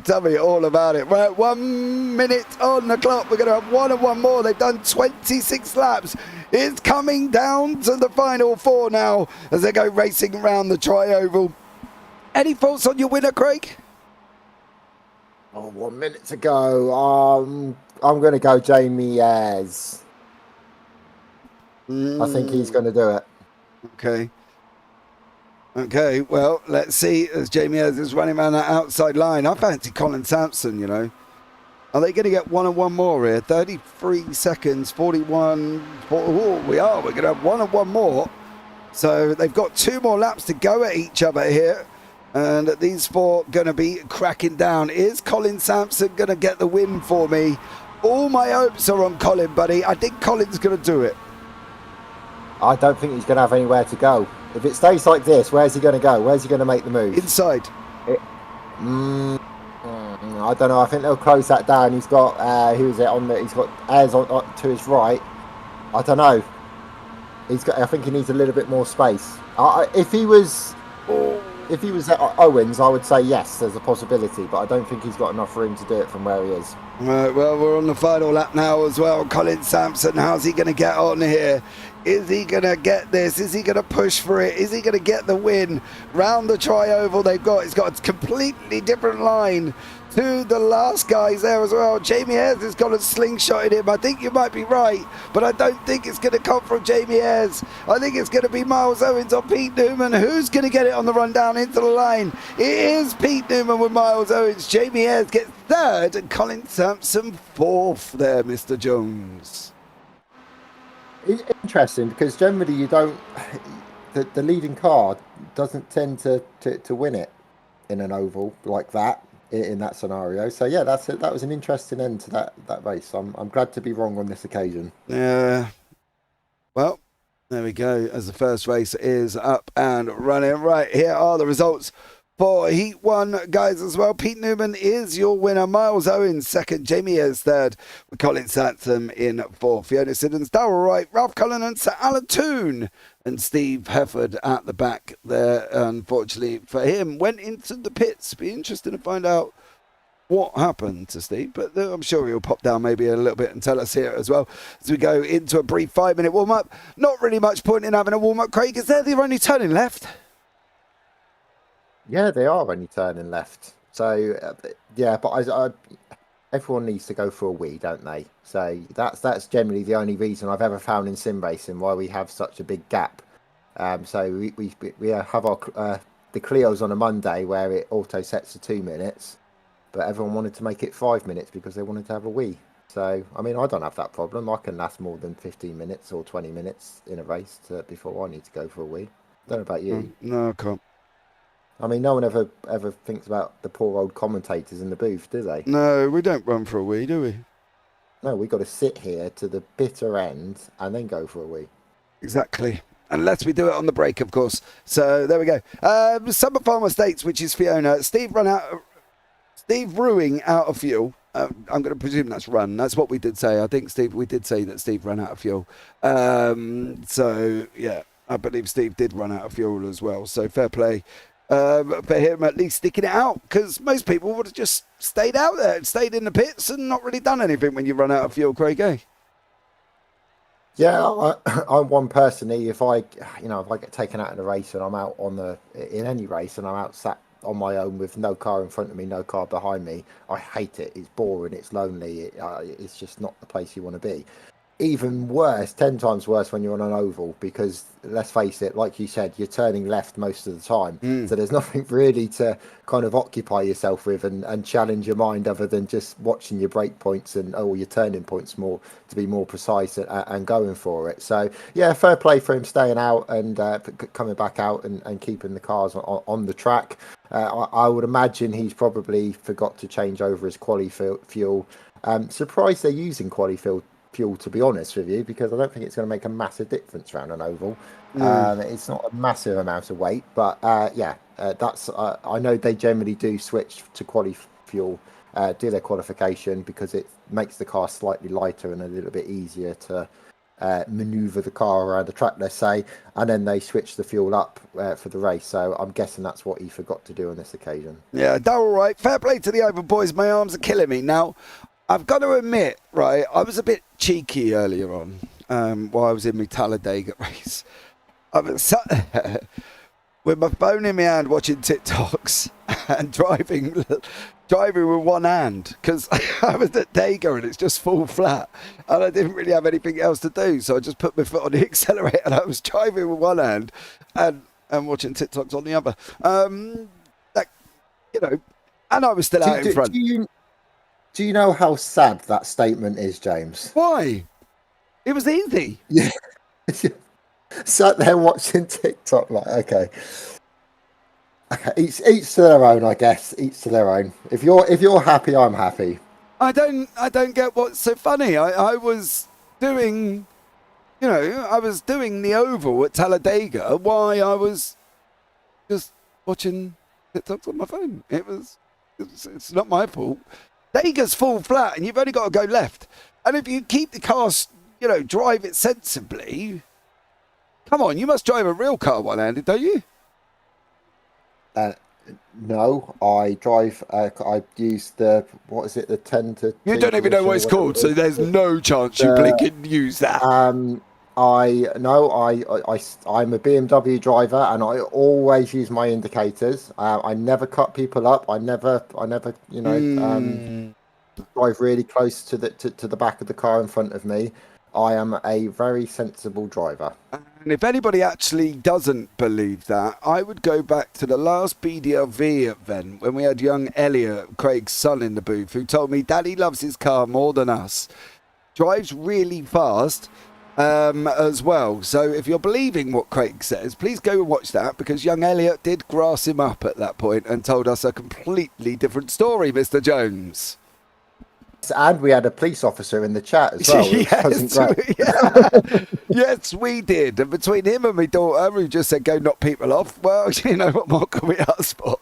Tell me all about it. Right, 1 minute on the clock. We're going to have one and one more. They've done 26 laps. It's coming down to the final four now as they go racing around the tri-oval. Any thoughts on your winner, Craig? 1 minute to go. I'm going to go Jamie Ayres. I think he's going to do it. Okay, well, let's see as Jamie Ayres is running around that outside line. I fancy Colin Sampson, you know. Are they going to get one and one more here? 33 seconds, 41. We are. We're going to have one and one more. So they've got 2 more laps to go at each other here. And these 4 going to be cracking down. Is Colin Sampson going to get the win for me? All my hopes are on Colin, buddy. I think Colin's going to do it. I don't think he's going to have anywhere to go. If it stays like this, where's he going to go? Where's he going to make the move? Inside. I don't know. I think they'll close that down. He's got he's got Ayres on to his right. I don't know. I think he needs a little bit more space. If he was at Owens, I would say yes, there's a possibility, but I don't think he's got enough room to do it from where he is. Right, well, we're on the final lap now as well. Colin Sampson, how's he going to get on here? Is he going to get this? Is he going to push for it? Is he going to get the win? Round the tri-oval it's got a completely different line to the last guys there as well. Jamie Ayres has got a slingshot in him. I think you might be right, but I don't think it's going to come from Jamie Ayres. I think it's going to be Miles Owens or Pete Newman. Who's going to get it on the run down into the line? It is Pete Newman with Miles Owens. Jamie Ayres gets 3rd and Colin Sampson 4th there, Mr. Jones. Interesting, because generally you don't... The leading car doesn't tend to win it in an oval like that. In that scenario, so yeah, that's it. That was an interesting end to that race. I'm glad to be wrong on this occasion. Yeah. Well, there we go. As the first race is up and running. Right, here are the results for Heat 1, guys, as well. Pete Newman is your winner. Miles Owens 2nd. Jamie Ayres 3rd. With Colin Sampson in 4th. Fiona Siddons, Darrell Wright, Ralph Cullinan, Sir Alan Toon, and Steve Hefford at the back there. Unfortunately for him, went into the pits. Be interesting to find out what happened to Steve, but I'm sure he'll pop down maybe a little bit and tell us here as well as we go into a brief 5-minute warm-up. Not really much point in having a warm-up, Craig. Is there the only turning left? Yeah, they are only turning left. So, yeah, but everyone needs to go for a wee, don't they? So that's generally the only reason I've ever found in sim racing why we have such a big gap. So we have our the Clios on a Monday where it auto sets to 2 minutes, but everyone wanted to make it 5 minutes because they wanted to have a wee. So, I mean, I don't have that problem. I can last more than 15 minutes or 20 minutes in a race before I need to go for a wee. Don't know about you. No, I can't. I mean, no one ever thinks about the poor old commentators in the booth, do they? No, we don't run for a wee, do we? No, we've got to sit here to the bitter end and then go for a wee. Exactly. Unless we do it on the break, of course. So there we go. Summer Farmer States, which is Fiona. Steve Ruing out of fuel. I'm going to presume that's run. That's what we did say. I think we did say that Steve ran out of fuel. So yeah, I believe Steve did run out of fuel as well. So fair play for him at least sticking it out, because most people would have just stayed out there, stayed in the pits and not really done anything when you run out of fuel, Craig, eh? Yeah, I'm one personally. If I get taken out in a race and I'm out in any race and I'm out sat on my own with no car in front of me, no car behind me, I hate it. It's boring. It's lonely. It's just not the place you want to be. Even worse, 10 times worse when you're on an oval, because let's face it, like you said, you're turning left most of the time. So there's nothing really to kind of occupy yourself with and challenge your mind other than just watching your brake points and your turning points more, to be more precise and going for it. So yeah, fair play for him staying out and coming back out and keeping the cars on the track. I would imagine he's probably forgot to change over his quali fuel. Surprised they're using quali fuel, to be honest with you, because I don't think it's going to make a massive difference around an oval. It's not a massive amount of weight, but that's I know they generally do switch to quali fuel, do their qualification, because it makes the car slightly lighter and a little bit easier to maneuver the car around the track, let's say, and then they switch the fuel up for the race. So I'm guessing that's what he forgot to do on this occasion. Yeah, all right. Fair play to the oval boys. My arms are killing me now. I've got to admit, right, I was a bit cheeky earlier on while I was in my Talladega race. I was sat with my phone in my hand watching TikToks and driving with one hand, because I was at Dega and it's just full flat and I didn't really have anything else to do. So I just put my foot on the accelerator and I was driving with one hand and watching TikToks on the other. And I was still out in front. Do you know how sad that statement is, James? Why? It was easy. Yeah. Sat there watching TikTok, like, okay, each to their own, I guess. Each to their own. If you're happy, I'm happy. I don't get what's so funny. I was doing, the oval at Talladega while I was just watching TikToks on my phone. It's not my fault. Dega's full flat and you've only got to go left. And if you keep the car, drive it sensibly, come on, you must drive a real car one-handed, don't you? No, I drive, I use the 10 to... You don't even know what it's called, so there's no chance you can use that. I'm a BMW driver and I always use my indicators. I never cut people up. I never drive really close to the back of the car in front of me. I am a very sensible driver. And if anybody actually doesn't believe that, I would go back to the last BDLV event when we had young Elliot, Craig's son, in the booth, who told me Daddy loves his car more than us. Drives really fast. As well. So if you're believing what Craig says, please go and watch that, because young Elliot did grass him up at that point and told us a completely different story, Mr. Jones. And we had a police officer in the chat as well. Yes, we did. And between him and my daughter, who just said go knock people off, well, what more can we ask for?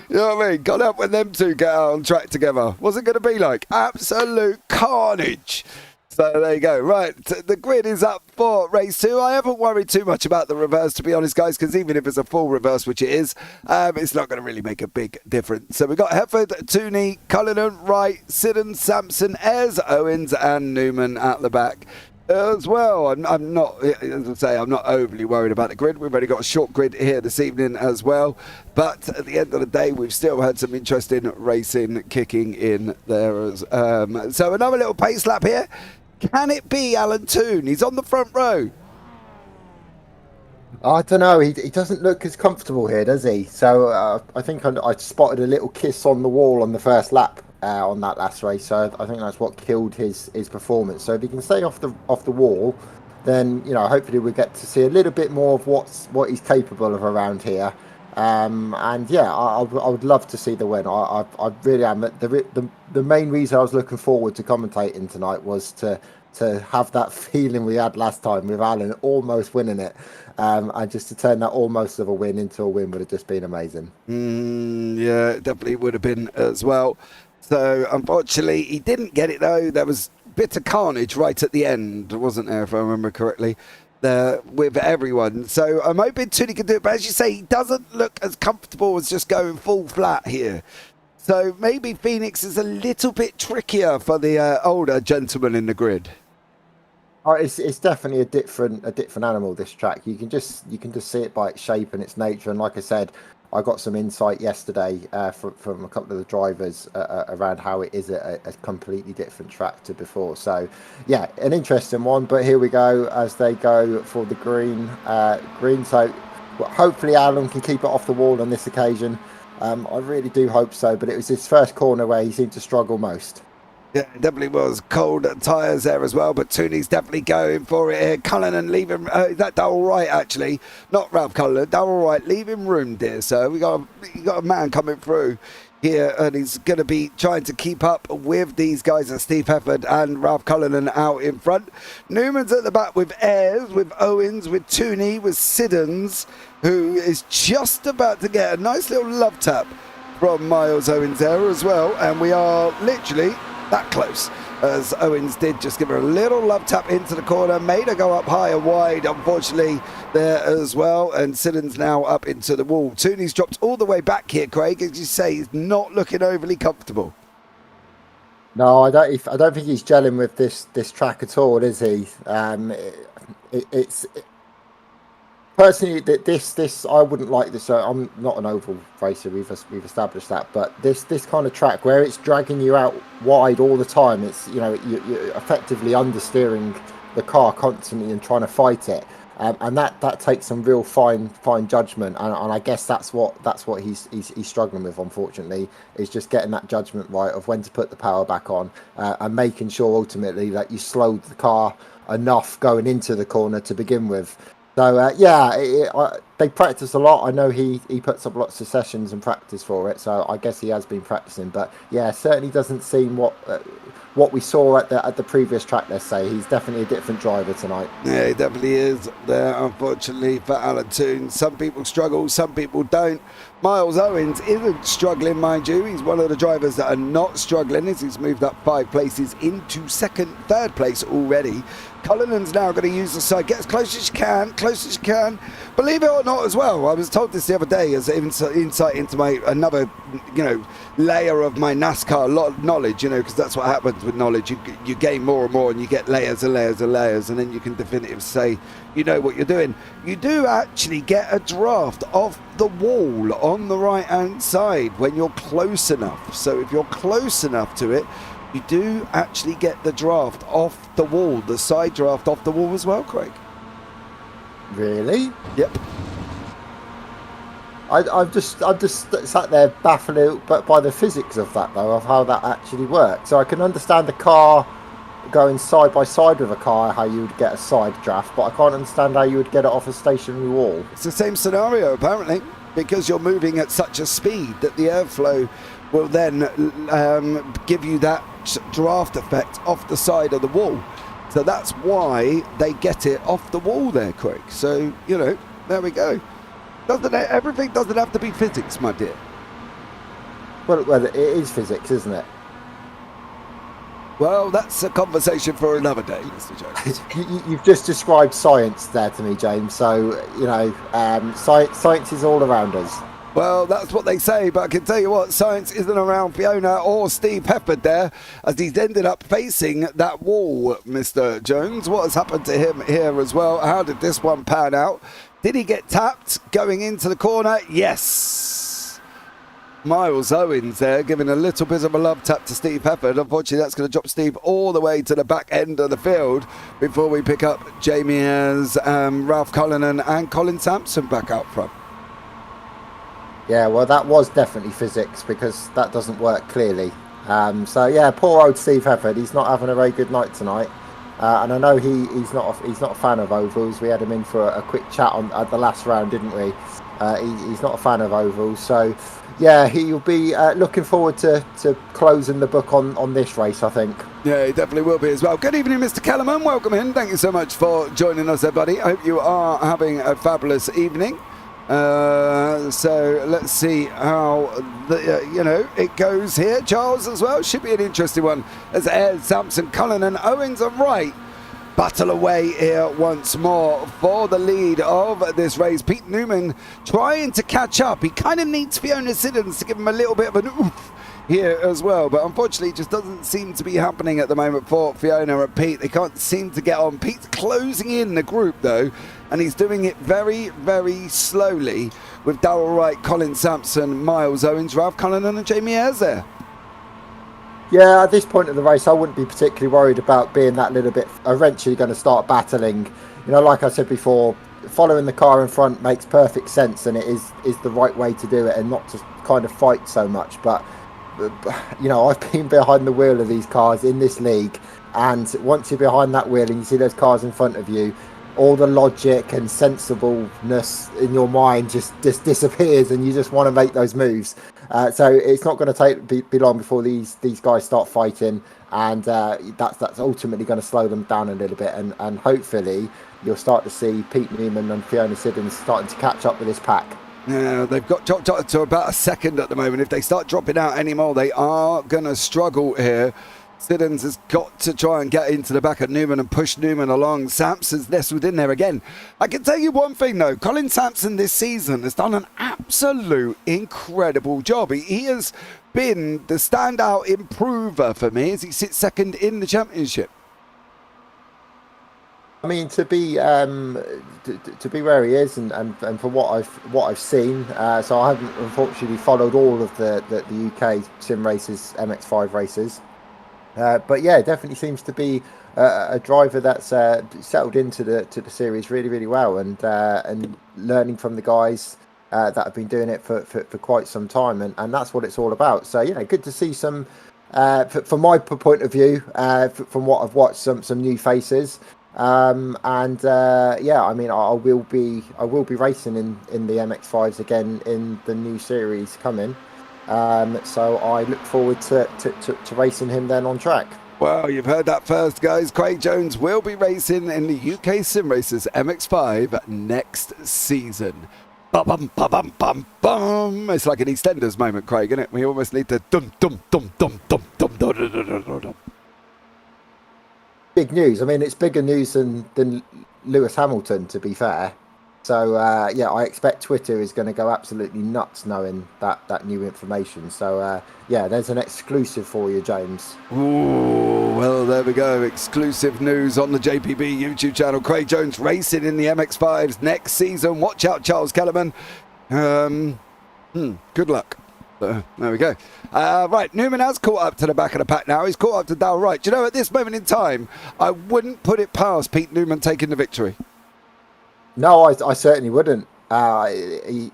You know what I mean? Got up when them two get out on track together. What's it going to be like? Absolute carnage. So there you go. Right, the grid is up for race 2. I haven't worried too much about the reverse, to be honest, guys, because even if it's a full reverse, which it is, it's not going to really make a big difference. So we've got Hefford, Tooney, Cullinan, Wright, Siddon, Sampson, Ayres, Owens and Newman at the back as well. I'm not, as I say, I'm not overly worried about the grid. We've only got a short grid here this evening as well. But at the end of the day, we've still had some interesting racing kicking in there. So another little pace lap here. Can it be Alan Toon? He's on the front row. I don't know. He doesn't look as comfortable here, does he? So I think I spotted a little kiss on the wall on the first lap on that last race. So I think that's what killed his performance. So if he can stay off the wall, then hopefully we get to see a little bit more of what he's capable of around here. And yeah, I would love to see the win. I really am. The main reason I was looking forward to commentating tonight was to have that feeling we had last time with Alan almost winning it, and just to turn that almost of a win into a win would have just been amazing. Yeah, it definitely would have been as well. So unfortunately he didn't get it though. There was a bit of carnage right at the end, wasn't there, if I remember correctly? there with everyone. So I'm hoping Tooney can do it, but as you say, he doesn't look as comfortable as just going full flat here. So maybe Phoenix is a little bit trickier for the older gentleman in the grid. Oh, it's definitely a different animal, this track. You can just see it by its shape and its nature. And like I said, I got some insight yesterday from a couple of the drivers around how it is a completely different track to before. So yeah, an interesting one. But here we go as they go for the green. So hopefully Alan can keep it off the wall on this occasion. I really do hope so. But it was his first corner where he seemed to struggle most. Yeah, it definitely was. Cold tyres there as well, but Tooney's definitely going for it here. Cullinan leaving, is that Darrell Wright actually? Not Ralph Cullinan, Darrell Wright leaving room, dear sir. You got a man coming through here, and he's going to be trying to keep up with these guys, Steve Hefford and Ralph Cullinan out in front. Newman's at the back with Ayres, with Owens, with Tooney, with Siddons, who is just about to get a nice little love tap from Miles Owens there as well, and we are literally that close, as Owens did just give her a little love tap into the corner, made her go up high and wide, unfortunately, there as well, and Siddons now up into the wall. Tooney's dropped all the way back here, Craig, as you say, he's not looking overly comfortable. No, I don't think he's gelling with this track at all, is he? It's personally this I wouldn't like this. I'm not an oval racer. We've established that, but this kind of track where it's dragging you out wide all the time. It's you're effectively understeering the car constantly and trying to fight it, and that takes some real fine judgment. And I guess that's what he's struggling with. Unfortunately, is just getting that judgment right of when to put the power back on and making sure ultimately that you slowed the car enough going into the corner to begin with. So they practice a lot. I know he puts up lots of sessions and practice for it. So I guess he has been practicing. But yeah, certainly doesn't seem what we saw at the previous track. Let's say he's definitely a different driver tonight. Yeah, he definitely is there. Unfortunately for Alan Toon, some people struggle, some people don't. Miles Owens isn't struggling, mind you. He's one of the drivers that are not struggling, as he's moved up 5 places into third place already. Cullinan's now going to use the side, get as close as you can. Believe it or not as well, I was told this the other day as insight into my another, layer of my NASCAR knowledge, because that's what happens with knowledge. You gain more and more, and you get layers and layers and layers, and then you can definitively say, you know what you're doing. You do actually get a draft off the wall on the right-hand side when you're close enough. So if you're close enough to it, you do actually get the draft off the wall, the side draft off the wall as well, Craig. Really? Yep. I've just sat there baffled by the physics of that, though, of how that actually works. So I can understand the car going side by side with a car, how you would get a side draft, but I can't understand how you would get it off a stationary wall. It's the same scenario, apparently, because you're moving at such a speed that the airflow will then give you that draft effect off the side of the wall. So that's why they get it off the wall there, Craig. So, there we go. Everything doesn't have to be physics, my dear. Well, it is physics, isn't it? Well, that's a conversation for another day, Mr. Jones. You've just described science there to me, James. So, science is all around us. Well, that's what they say, but I can tell you what, science isn't around Fiona or Steve Hefford there, as he's ended up facing that wall, Mr. Jones. What has happened to him here as well? How did this one pan out? Did he get tapped going into the corner? Yes. Miles Owens there giving a little bit of a love tap to Steve Hefford. Unfortunately, that's going to drop Steve all the way to the back end of the field before we pick up Jamie Ayres, Ralph Cullinan and Colin Sampson back out front. Yeah, well, that was definitely physics, because that doesn't work clearly. So yeah, poor old Steve Hefford. He's not having a very good night tonight, and I know he's not a fan of ovals. We had him in for a quick chat at the last round, didn't we? He's not a fan of ovals, so yeah, he'll be looking forward to closing the book on this race, I think. Yeah, he definitely will be as well. Good evening, Mr. Kellerman. Welcome in. Thank you so much for joining us, everybody. I hope you are having a fabulous evening. So let's see how it goes here. Charles as well should be an interesting one, as Ayres, Sampson, Cullen and Owens are right. battle away here once more for the lead of this race. Pete Newman trying to catch up. He kind of needs Fiona Siddons to give him a little bit of an oof here as well, but unfortunately it just doesn't seem to be happening at the moment for Fiona and Pete. They can't seem to get on. Pete's closing in the group though, and he's doing it very, very slowly with Darrell Wright, Colin Sampson, Miles Owens, Ralph Cullinan and Jamie Ayres there. Yeah, at this point of the race, I wouldn't be particularly worried about being that little bit eventually going to start battling. You know, like I said before, following the car in front makes perfect sense, and it is the right way to do it, and not to kind of fight so much. But you know, I've been behind the wheel of these cars in this league, and once you're behind that wheel and you see those cars in front of you, all the logic and sensibleness in your mind just disappears, and you just want to make those moves. So it's not going to be long before these guys start fighting, and that's ultimately going to slow them down a little bit, and hopefully you'll start to see Pete Newman and Fiona Siddons starting to catch up with this pack. Yeah, they've got dropped to about a second at the moment. If they start dropping out anymore, they are going to struggle here. Siddons has got to try and get into the back of Newman and push Newman along. Sampson's nestled in there again. I can tell you one thing though, Colin Sampson this season has done an absolute incredible job. He has been the standout improver for me as he sits second in the championship. I mean, to be where he is, and for what I've seen, so I haven't unfortunately followed all of the UK SimRacers MX5 races, but yeah, definitely seems to be a driver that's settled into the series really, really well, and learning from the guys that have been doing it for quite some time, and that's what it's all about. So yeah, good to see some, from my point of view, from what I've watched, some new faces. Yeah, I mean, I will be racing in the MX5s again in the new series coming. So I look forward to racing him then on track. Well, you've heard that first, guys. Craig Jones will be racing in the UK SimRacers MX5 next season. Bum, bum, bum, bum, bum. It's like an EastEnders moment, Craig, isn't it? We almost need to dum dum dum dum dum dum dum dum dum dum. Big news. I mean, it's bigger news than Lewis Hamilton, to be fair. So yeah, I expect Twitter is going to go absolutely nuts knowing that new information. So yeah, there's an exclusive for you, James. Ooh, well, there we go. Exclusive news on the JPB YouTube channel. Craig Jones racing in the MX5s next season. Watch out, Charles Kellerman. Good luck. There we go. Right, Newman has caught up to the back of the pack now. He's caught up to Darrell Wright. Do you know, at this moment in time, I wouldn't put it past Pete Newman taking the victory. No, I certainly wouldn't.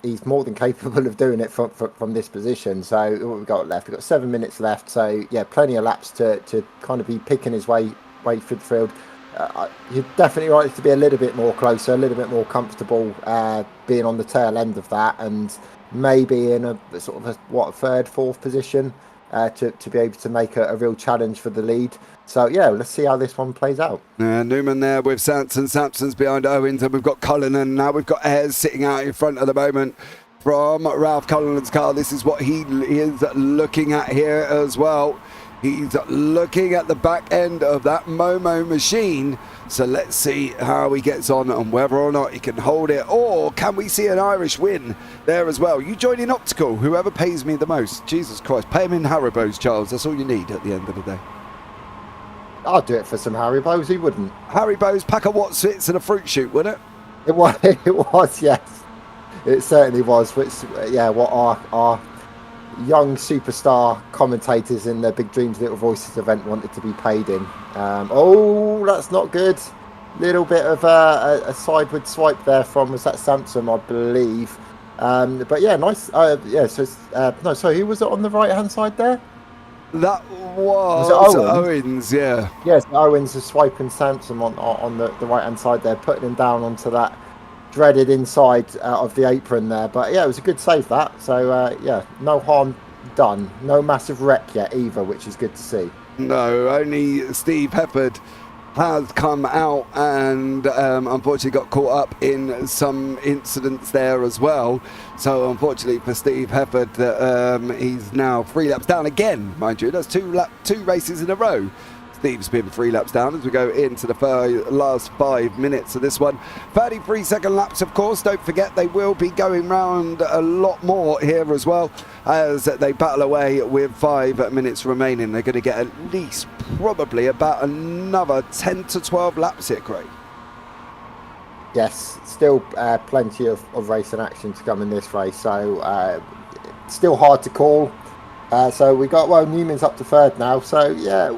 He's more than capable of doing it from this position. So what we've got left? We've got 7 minutes left. So yeah, plenty of laps to kind of be picking his way through the field. You're definitely right to be a little bit more closer, a little bit more comfortable being on the tail end of that, and maybe in a sort of a third, fourth position to be able to make a real challenge for the lead. So yeah, let's see how this one plays out. Newman there with Sampson. Sampson's behind Owens, and we've got Cullinan. Now we've got Ayres sitting out in front at the moment from Ralph Cullinan's car. This is what he is looking at here as well. He's looking at the back end of that Momo machine. So let's see how he gets on and whether or not he can hold it, or can we see an Irish win there as well. You join in Optical, whoever pays me the most. Jesus Christ, pay him in Haribo's, Charles. That's all you need at the end of the day. I'll do it for some Haribo's. Who wouldn't? Haribo's, pack of Watsits and a fruit shoot, wouldn't it? It was, yes. It certainly was. Which, yeah, what our young superstar commentators in the Big Dreams Little Voices event wanted to be paid in. Oh, that's not good. Little bit of a sideward swipe there from, was that Sampson, I believe. But yeah, nice. Yeah, so no, so who was it on the right hand side there? That was Owens, yeah. Yes, Owens is swiping Sampson on the right hand side there, putting him down onto that dreaded inside of the apron there. But yeah, it was a good save that. So yeah, no harm done. No massive wreck yet either, which is good to see. No, only Steve Hefford has come out and unfortunately got caught up in some incidents there as well. So unfortunately for Steve Hefford, he's now 3 laps down again, mind you. That's two races in a row. Steve's been 3 laps down as we go into the last 5 minutes of this one. 33-second laps, of course. Don't forget they will be going round a lot more here as well as they battle away with 5 minutes remaining. They're going to get at least probably about another 10 to 12 laps here, Craig. Yes, still plenty of racing action to come in this race, so still hard to call. So we got, well, Newman's up to 3rd now, so yeah,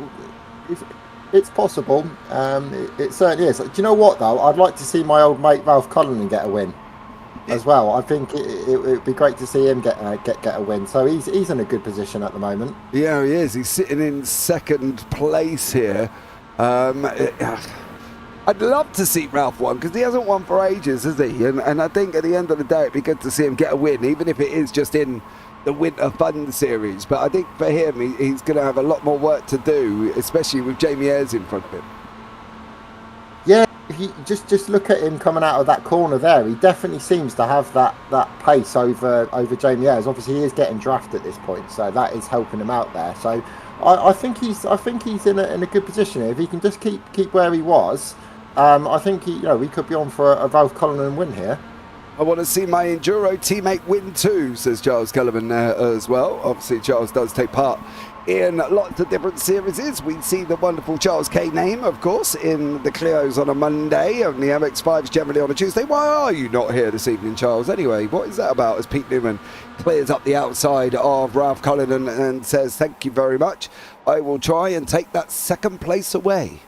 it's possible. It certainly is. Do you know what though? I'd like to see my old mate Ralph Cullinan get a win as well. I think it would be great to see him get a win. So he's in a good position at the moment. Yeah, he is. He's sitting in 2nd place here. I'd love to see Ralph win because he hasn't won for ages, has he? And I think at the end of the day, it'd be good to see him get a win, even if it is just in the Winter Fun Series. But I think for him, he's going to have a lot more work to do, especially with Jamie Ayres in front of him. Yeah, if you just look at him coming out of that corner there, he definitely seems to have that pace over Jamie Ayres. Obviously, he is getting drafted at this point, so that is helping him out there. So I think he's in a good position here. If he can just keep where he was, I think we could be on for a Ralph Cullinan win here. I want to see my Enduro teammate win too, says Charles Cullinan there as well. Obviously, Charles does take part in lots of different series. We see the wonderful Charles K name, of course, in the Clios on a Monday and the MX5s generally on a Tuesday. Why are you not here this evening, Charles? Anyway, what is that about? As Pete Newman clears up the outside of Ralph Cullinan and says, thank you very much. I will try and take that 2nd place away.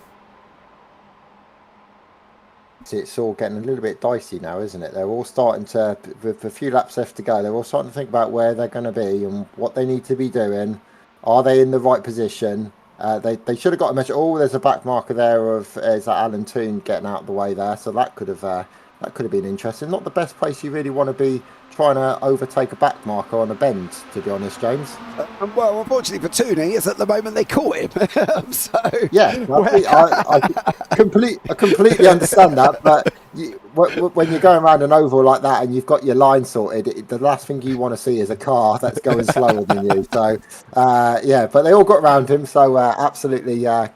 It's all getting a little bit dicey now, isn't it? They're all starting to, with a few laps left to go, they're all starting to think about where they're going to be and what they need to be doing. Are they in the right position? They should have got a measure. Oh, there's a back marker there of is that Alan Toon getting out of the way there, so that could have been interesting. Not the best place you really want to be trying to overtake a back marker on a bend, to be honest, James. Well, unfortunately for Tooney, is at the moment they caught him. So yeah, I completely understand that, but when you're going around an oval like that and you've got your line sorted, the last thing you want to see is a car that's going slower than you. So yeah, but they all got around him, so absolutely, yeah,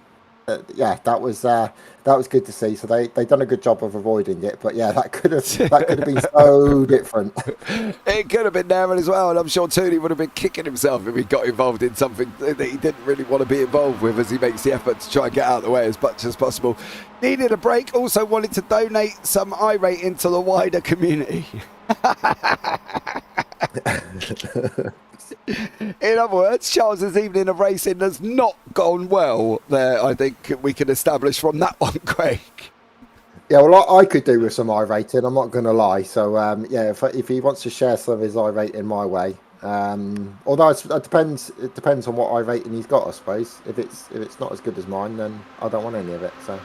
that was good to see. So they done a good job of avoiding it, but yeah, that could have been so different. It could have been there as well, and I'm sure Tooney would have been kicking himself if he got involved in something that he didn't really want to be involved with, as he makes the effort to try and get out of the way as much as possible. Needed a break, also wanted to donate some iRate into the wider community. In other words, Charles's evening of racing has not gone well there, I think we can establish from that one, Craig. Yeah, well, I could do with some iRating, I'm not going to lie. So, yeah, if he wants to share some of his iRating my way, although it depends on what iRating he's got, I suppose. If it's not as good as mine, then I don't want any of it. So.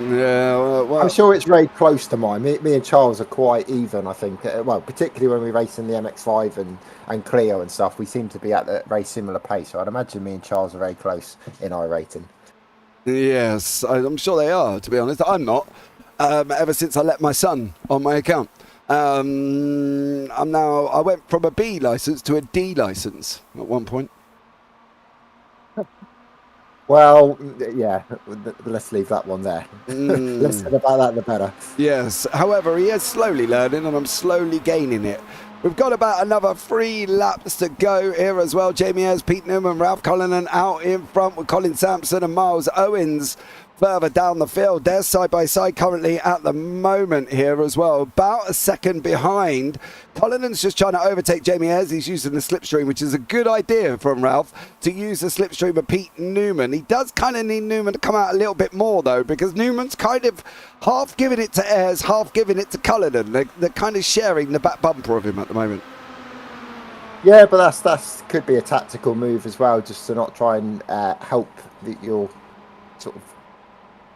Yeah, well, I'm sure it's very close to mine. Me and Charles are quite even, I think. Well, particularly when we race in the MX5 and Clio and stuff, we seem to be at a very similar pace. So I'd imagine me and Charles are very close in iRating. Yes, I'm sure they are, to be honest. I'm not. Ever since I let my son on my account. I went from a B licence to a D licence at one point. Well, yeah, let's leave that one there. Less said about that, the better. Yes, however, he is slowly learning and I'm slowly gaining it. We've got about another 3 laps to go here as well. Jamie Ayres, Pete Newman, Ralph Cullinan out in front with Colin Sampson and Miles Owens further down the field. They're side by side currently at the moment here as well. About a second behind. Cullinan's just trying to overtake Jamie Ayres. He's using the slipstream, which is a good idea from Ralph to use the slipstream of Pete Newman. He does kind of need Newman to come out a little bit more though, because Newman's kind of half giving it to Ayres, half giving it to Cullinan. They're kind of sharing the back bumper of him at the moment. Yeah, but that's could be a tactical move as well, just to not try and help your sort of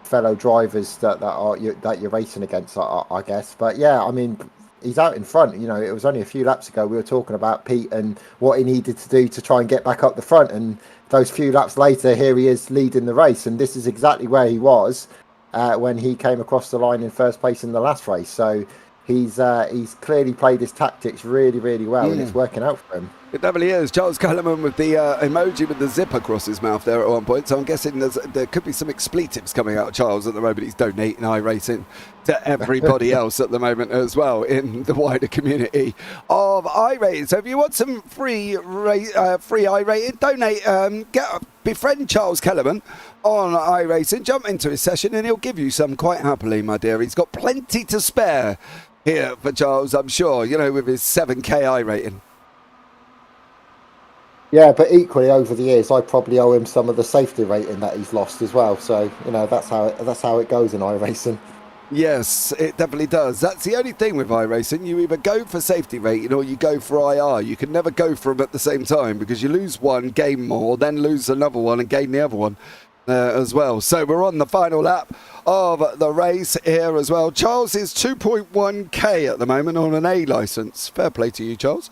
fellow drivers that you're racing against, I guess. But yeah, I mean, he's out in front. You know, it was only a few laps ago we were talking about Pete and what he needed to do to try and get back up the front, and those few laps later, here he is leading the race, and this is exactly where he was when he came across the line in first place in the last race. So he's clearly played his tactics really, really well, and it's working out for him. It definitely is. Charles Kellerman with the emoji with the zip across his mouth there at one point. So I'm guessing there could be some expletives coming out of Charles at the moment. He's donating iRacing to everybody else at the moment as well in the wider community of iRacing. So if you want some free iRacing, donate, befriend Charles Kellerman on iRacing, jump into his session and he'll give you some quite happily, my dear. He's got plenty to spare here for Charles, I'm sure, you know, with his 7K iRating. Yeah, but equally over the years, I probably owe him some of the safety rating that he's lost as well. So you know that's how it goes in iRacing. Yes, it definitely does. That's the only thing with iRacing. You either go for safety rating or you go for IR. You can never go for them at the same time because you lose one, gain more, then lose another one and gain the other one as well. So we're on the final lap of the race here as well. Charles is 2.1k at the moment on an A licence. Fair play to you, Charles.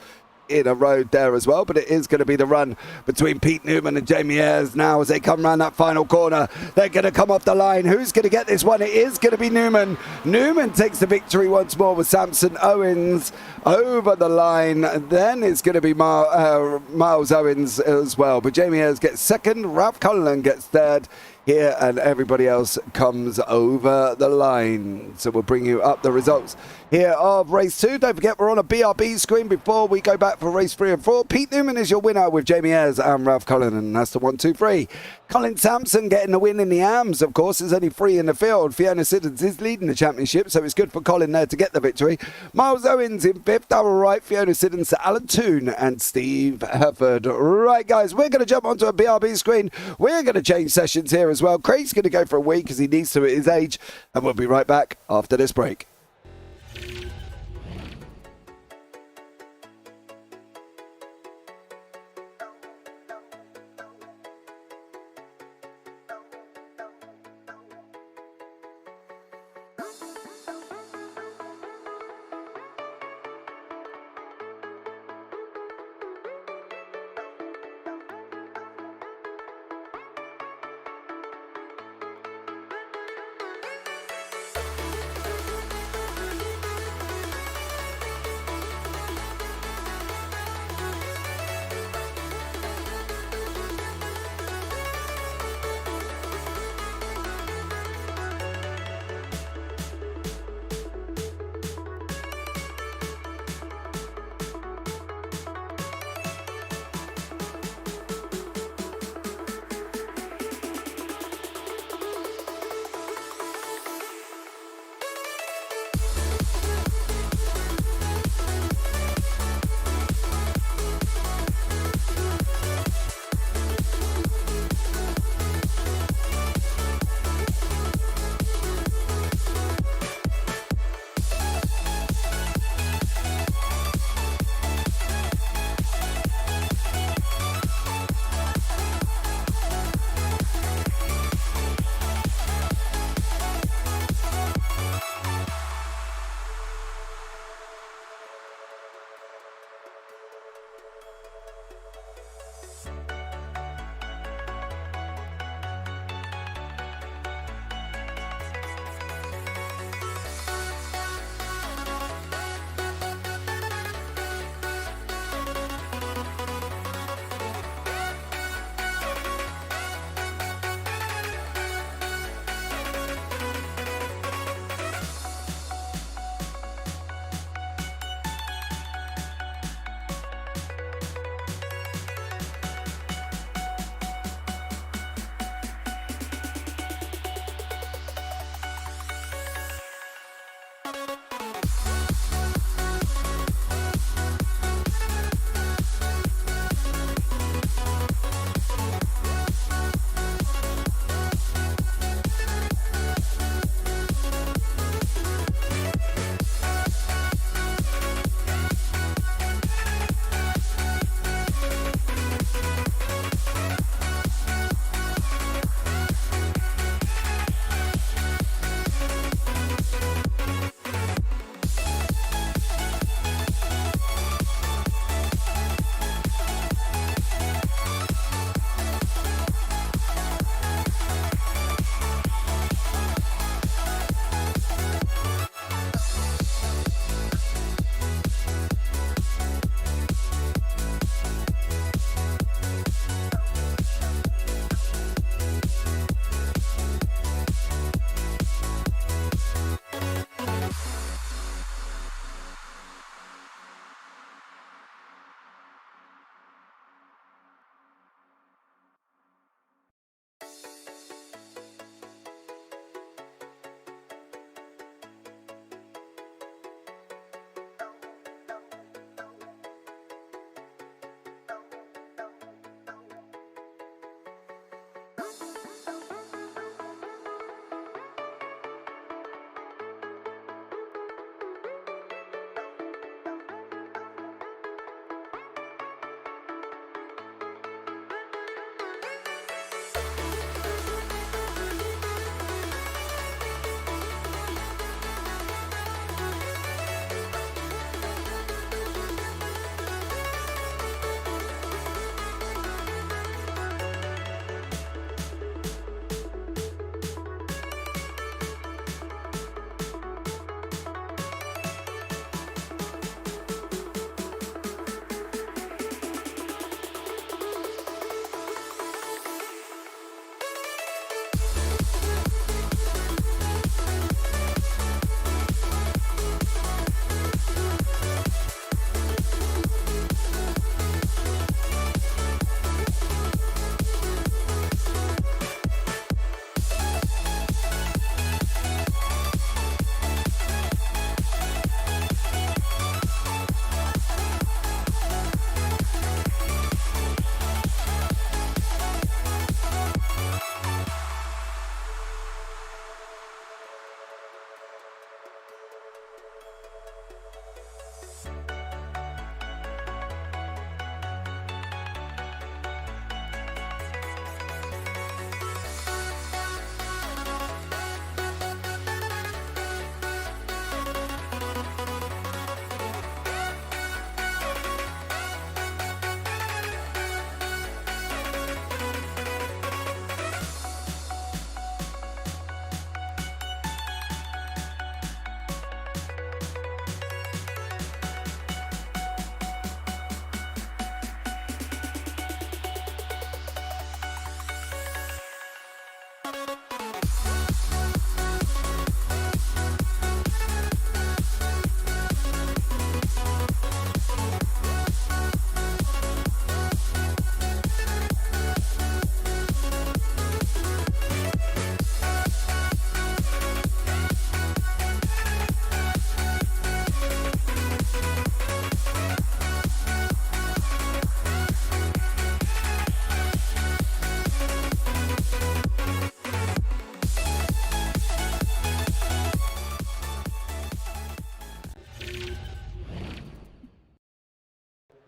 In a road there as well, but it is going to be the run between Pete Newman and Jamie Ayres now as they come around that final corner. They're going to come off the line. Who's going to get this one? It is going to be Newman. Newman takes the victory once more with Samson Owens over the line. Then it's going to be Miles Owens as well, but Jamie Ayres gets second, Ralph Cullen gets third here, and everybody else comes over the line. So we'll bring you up the results here of race 2. Don't forget, we're on a BRB screen before we go back for race 3 and 4. Pete Newman is your winner with Jamie Ayres and Ralph Cullen, and that's the 1, 2, 3. Colin Sampson getting the win in the AMS, of course. There's only 3 in the field. Fiona Siddons is leading the championship, so it's good for Colin there to get the victory. Miles Owens in 5th, Darrell Wright, Fiona Siddons, Alan Toon and Steve Herford. Right, guys, we're going to jump onto a BRB screen. We're going to change sessions here as well. Craig's going to go for a week because he needs to at his age, and we'll be right back after this break.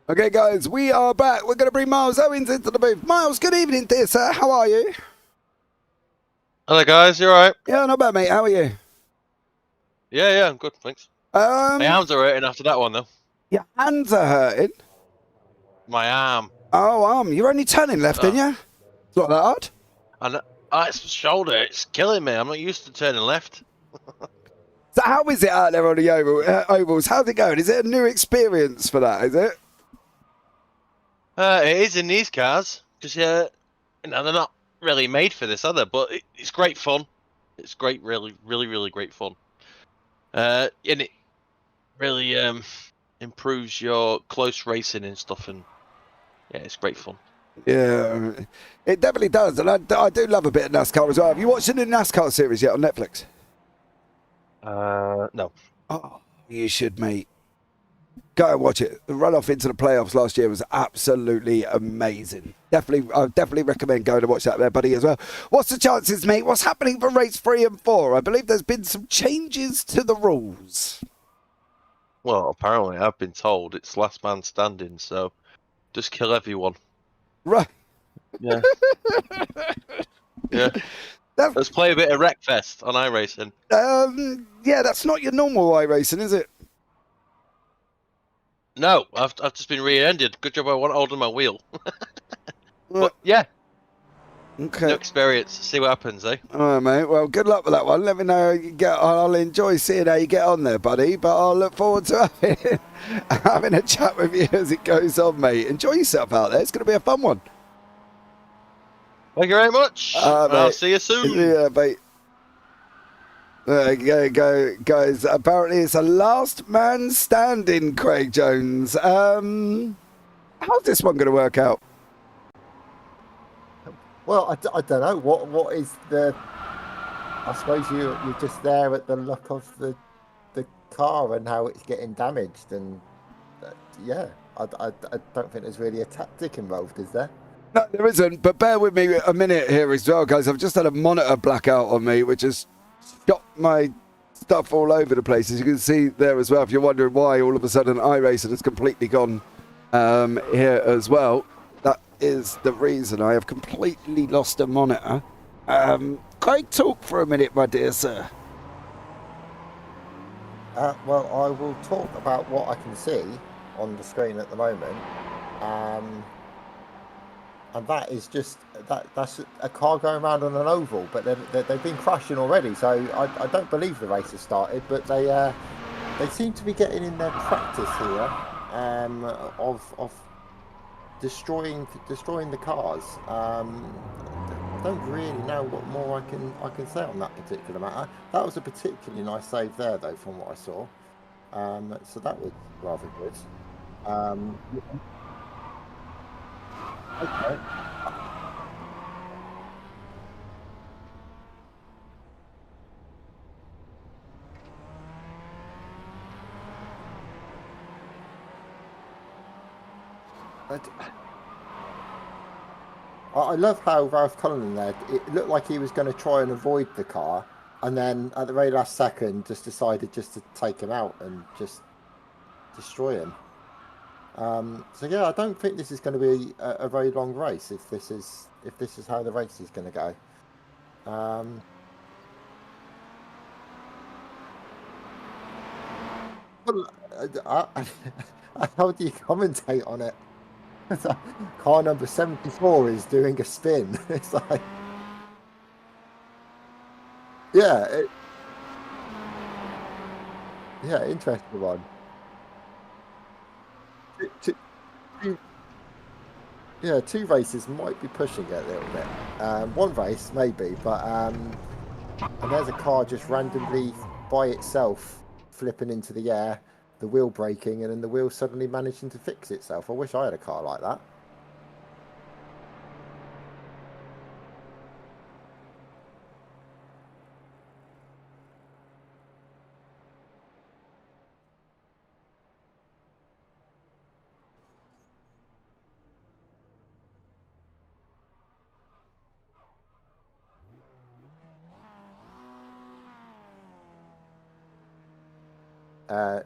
Okay, guys, we are back. We're going to bring Miles Owens into the booth. Miles, good evening, dear sir. How are you? Hello, guys. You alright? Yeah, not bad, mate. How are you? Yeah, I'm good, thanks. My arms are hurting after that one, though. Your hands are hurting. My arm. Oh, you're only turning left, aren't you? It's not that hard. And it's the shoulder. It's killing me. I'm not used to turning left. So how is it out there on the ovals? How's it going? Is it a new experience for that, is it? It is in these cars, because they're not really made for this, are they? But it's great fun. It's great, really, really, really great fun. And it really improves your close racing and stuff, and yeah, it's great fun. Yeah, it definitely does. And I do love a bit of NASCAR as well. Have you watched the new NASCAR series yet on Netflix? No. Oh, you should, mate. Go and watch it. The run off into the playoffs last year was absolutely amazing. I definitely recommend going to watch that there, buddy, as well. What's the chances, mate? What's happening for race 3 and 4? I believe there's been some changes to the rules. Well, apparently I've been told it's last man standing, so just kill everyone. Right. Yeah. Yeah. Let's play a bit of Wreckfest on iRacing. Yeah, that's not your normal iRacing, is it? No, I've just been rear-ended. Good job I wasn't holding my wheel. But yeah. Okay. New experience. See what happens, eh? All right, mate. Well, good luck with that one. Let me know how you get on. I'll enjoy seeing how you get on there, buddy. But I'll look forward to having a chat with you as it goes on, mate. Enjoy yourself out there. It's going to be a fun one. Thank you very much. I'll see you soon. Yeah, mate. There you go, guys. Apparently, it's a last man standing, Craig Jones. How's this one going to work out? Well, I don't know. What is the... I suppose you're just there at the look of the car and how it's getting damaged. And yeah, I don't think there's really a tactic involved, is there? No, there isn't. But bear with me a minute here as well, guys. I've just had a monitor blackout on me, which has shot my stuff all over the place, as you can see there as well. If you're wondering why all of a sudden iRacing has completely gone here as well, that is the reason. I have completely lost a monitor. Craig, talk for a minute, my dear sir. Well, I will talk about what I can see on the screen at the moment. And that is just that's a car going around on an oval, but they've been crashing already. So I don't believe the race has started, but they seem to be getting in their practice here of destroying the cars. I don't really know what more I can say on that particular matter. That was a particularly nice save there, though, from what I saw. So that was rather good. Okay. I love how Ralph Cullen there, it looked like he was going to try and avoid the car, and then at the very last second just decided just to take him out and just destroy him. So yeah, I don't think this is going to be a very long race if this is how the race is going to go. How do you commentate on it? Car number 74 is doing a spin. It's like, yeah, interesting one. Two races might be pushing it a little bit. One race maybe, but and there's a car just randomly by itself flipping into the air, the wheel breaking, and then the wheel suddenly managing to fix itself. I wish I had a car like that.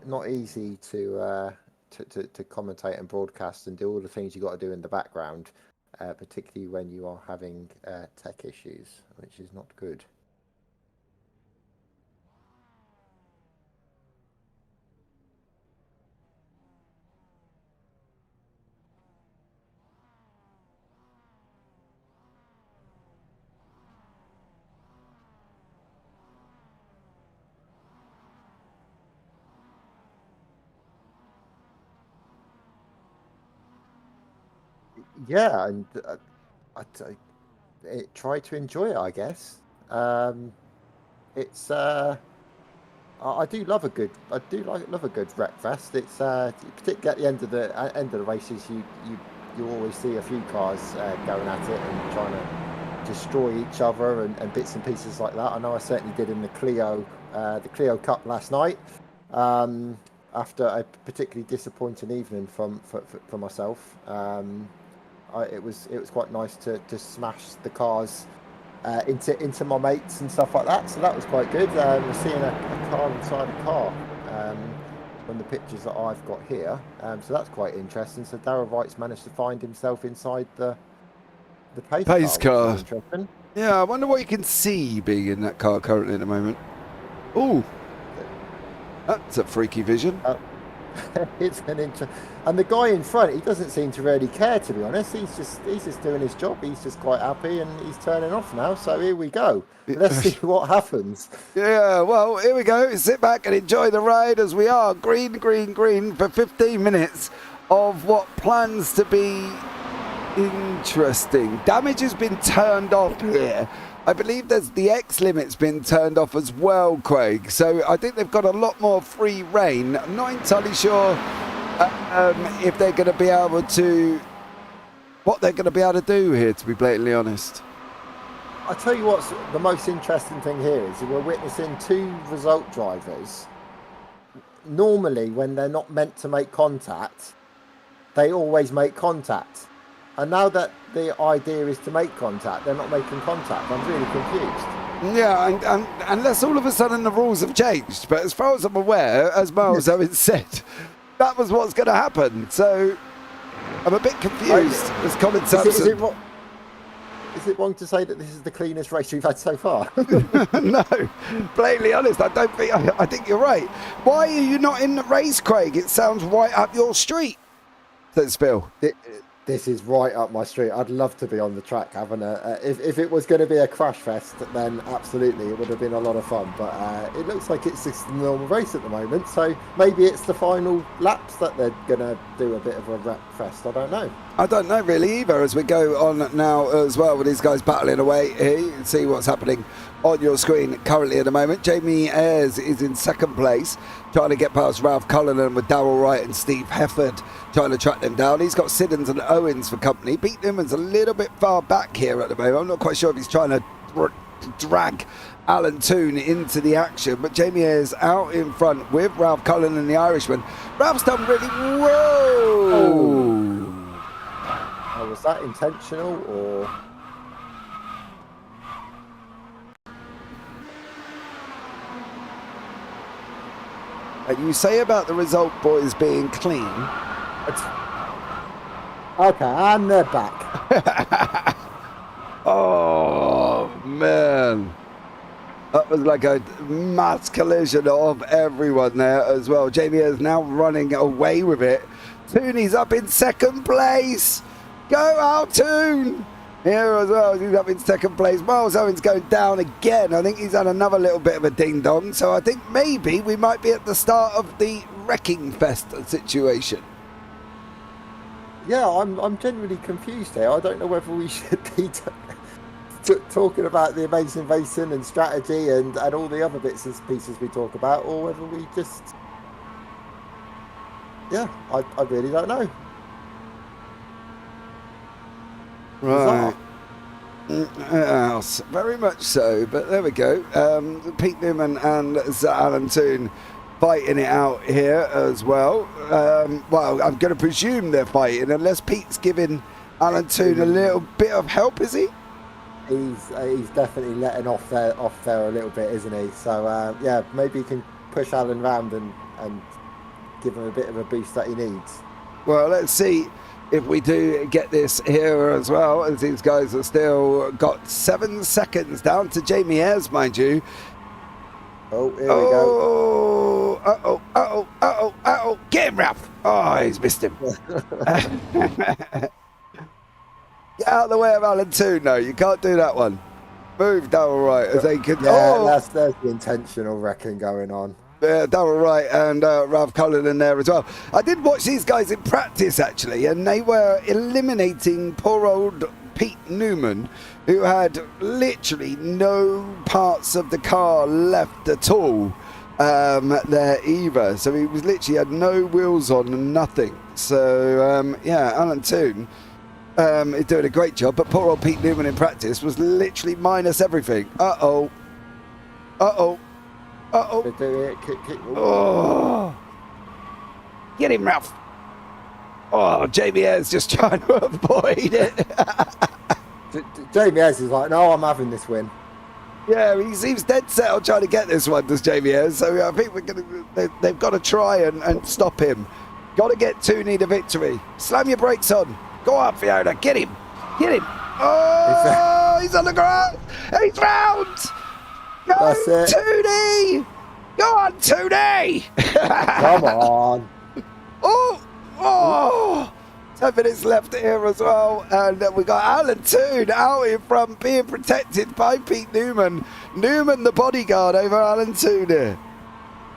Not easy to to commentate and broadcast and do all the things you got to do in the background, particularly when you are having tech issues, which is not good. Yeah, and try to enjoy it, I guess. It's I do love a good love a good wreck fest. It's particularly at the end of the races, you always see a few cars going at it and trying to destroy each other and bits and pieces like that. I know I certainly did in the Clio Cup last night. After a particularly disappointing evening for myself. It was quite nice to smash the cars into my mates and stuff like that. So that was quite good. We're seeing a car inside a car from the pictures that I've got here. So that's quite interesting. So Darrell Wright's managed to find himself inside the pace car. Which is interesting. Yeah, I wonder what you can see being in that car currently at the moment. Oh, that's a freaky vision. It's an and the guy in front, he doesn't seem to really care, to be honest. He's just doing his job. He's just quite happy, and he's turning off now. So here we go. Let's see what happens. Yeah, well, here we go. Sit back and enjoy the ride as we are green for 15 minutes of what plans to be interesting. Damage has been turned off here. I believe there's the X limit's been turned off as well, Craig. So I think they've got a lot more free reign. I'm not entirely sure if they're going to be able to, what they're going to be able to do here, to be blatantly honest. I tell you what's the most interesting thing here is we're witnessing two result drivers. Normally, when they're not meant to make contact, they always make contact. And now that the idea is to make contact, they're not making contact. I'm really confused. Yeah, and unless all of a sudden the rules have changed. But as far as I'm aware, as Miles Owens said, that was what's going to happen. So I'm a bit confused as Colin Sampson. Is it wrong to say that this is the cleanest race we've had so far? No, blatantly honest, I think you're right. Why are you not in the race, Craig? It sounds right up your street, says Phil. This is right up my street. I'd love to be on the track having if it was going to be a crash fest, then absolutely it would have been a lot of fun. But it looks like it's just a normal race at the moment. So maybe it's the final laps that they're going to do a bit of a wreck fest. I don't know. I don't know really either as we go on now as well with these guys battling away here. You can see what's happening on your screen currently at the moment. Jamie Ayres is in second place, trying to get past Ralph Cullinan with Darrell Wright and Steve Hefford trying to track them down. He's got Siddons and Owens for company. Pete Newman's a little bit far back here at the moment. I'm not quite sure if he's trying to drag Alan Toon into the action, but Jamie Ayres out in front with Ralph Cullinan, the Irishman. Ralph's done really whoa. Oh, was that intentional or? You say about the result boys being clean. Okay, and they're back. Oh, man. That was like a mass collision of everyone there as well. Jamie is now running away with it. Tooney's up in second place. Go out, Toon. Here as well, he's up in second place. Miles Owens going down again. I think he's had another little bit of a ding-dong. So I think maybe we might be at the start of the Wrecking Fest situation. Yeah, I'm genuinely confused here. I don't know whether we should be talking about the amazing racing and strategy and all the other bits and pieces we talk about, or whether we just... Yeah, I really don't know. Right. Yes, very much so, but there we go. Pete Newman and Sir Alan Toon fighting it out here as well. Well, I'm going to presume they're fighting, unless Pete's giving Alan Toon a little bit of help, is he? He's definitely letting off there a little bit, isn't he? So yeah, maybe he can push Alan round and give him a bit of a boost that he needs. Well, let's see if we do get this here as well, as these guys have still got 7 seconds down to Jamie Ayres, mind you. Oh, here we go. Uh-oh. Get him, Ralph. Oh, he's missed him. Get out of the way of Alan Toon. No, you can't do that one. Move, Darrell Wright, as they could... Yeah, there's the intentional wrecking going on. Yeah, Darrell Wright and Ralph Cullinan there as well. I did watch these guys in practice, actually, and they were eliminating poor old Pete Newman, who had literally no parts of the car left at all there either. So he was literally had no wheels on and nothing. So, yeah, Alan Toon is doing a great job, but poor old Pete Newman in practice was literally minus everything. Uh-oh. Oh. Get him, Ralph. Oh, Jamie Ayres just trying to avoid it. Jamie Ayres is like, no, I'm having this win. Yeah, he seems dead set on trying to get this one, does Jamie Ayres. So I think they've got to try and stop him. Got to get Tooney the victory. Slam your brakes on. Go on, Fiona. Get him. Oh, he's on the ground. He's round. Go, That's it. Tooney. Go on, Tooney. Come on. Oh. 10 minutes left here as well, and we got Alan Toon out in front, being protected by Pete Newman. Newman, the bodyguard over Alan Toon here.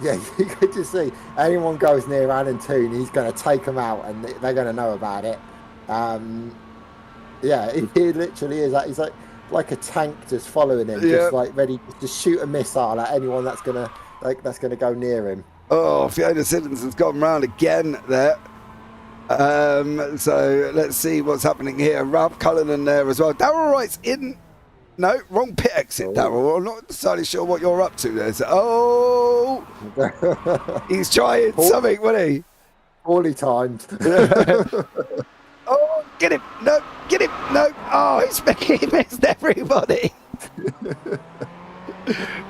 Yeah, you could just see anyone goes near Alan Toon, he's going to take them out, and they're going to know about it. Yeah, he literally is. He's like a tank just following him, just like ready to shoot a missile at anyone that's going to go near him. Oh, Fiona Siddons has gone round again there. So let's see what's happening here. Ralph Cullinan there as well. Darrell Wright's in. No, wrong pit exit, Darrell. I'm not entirely sure what you're up to there. So, he's trying something, wasn't he? Poorly timed. Oh, get him. No, get him. No. Oh, he missed everybody.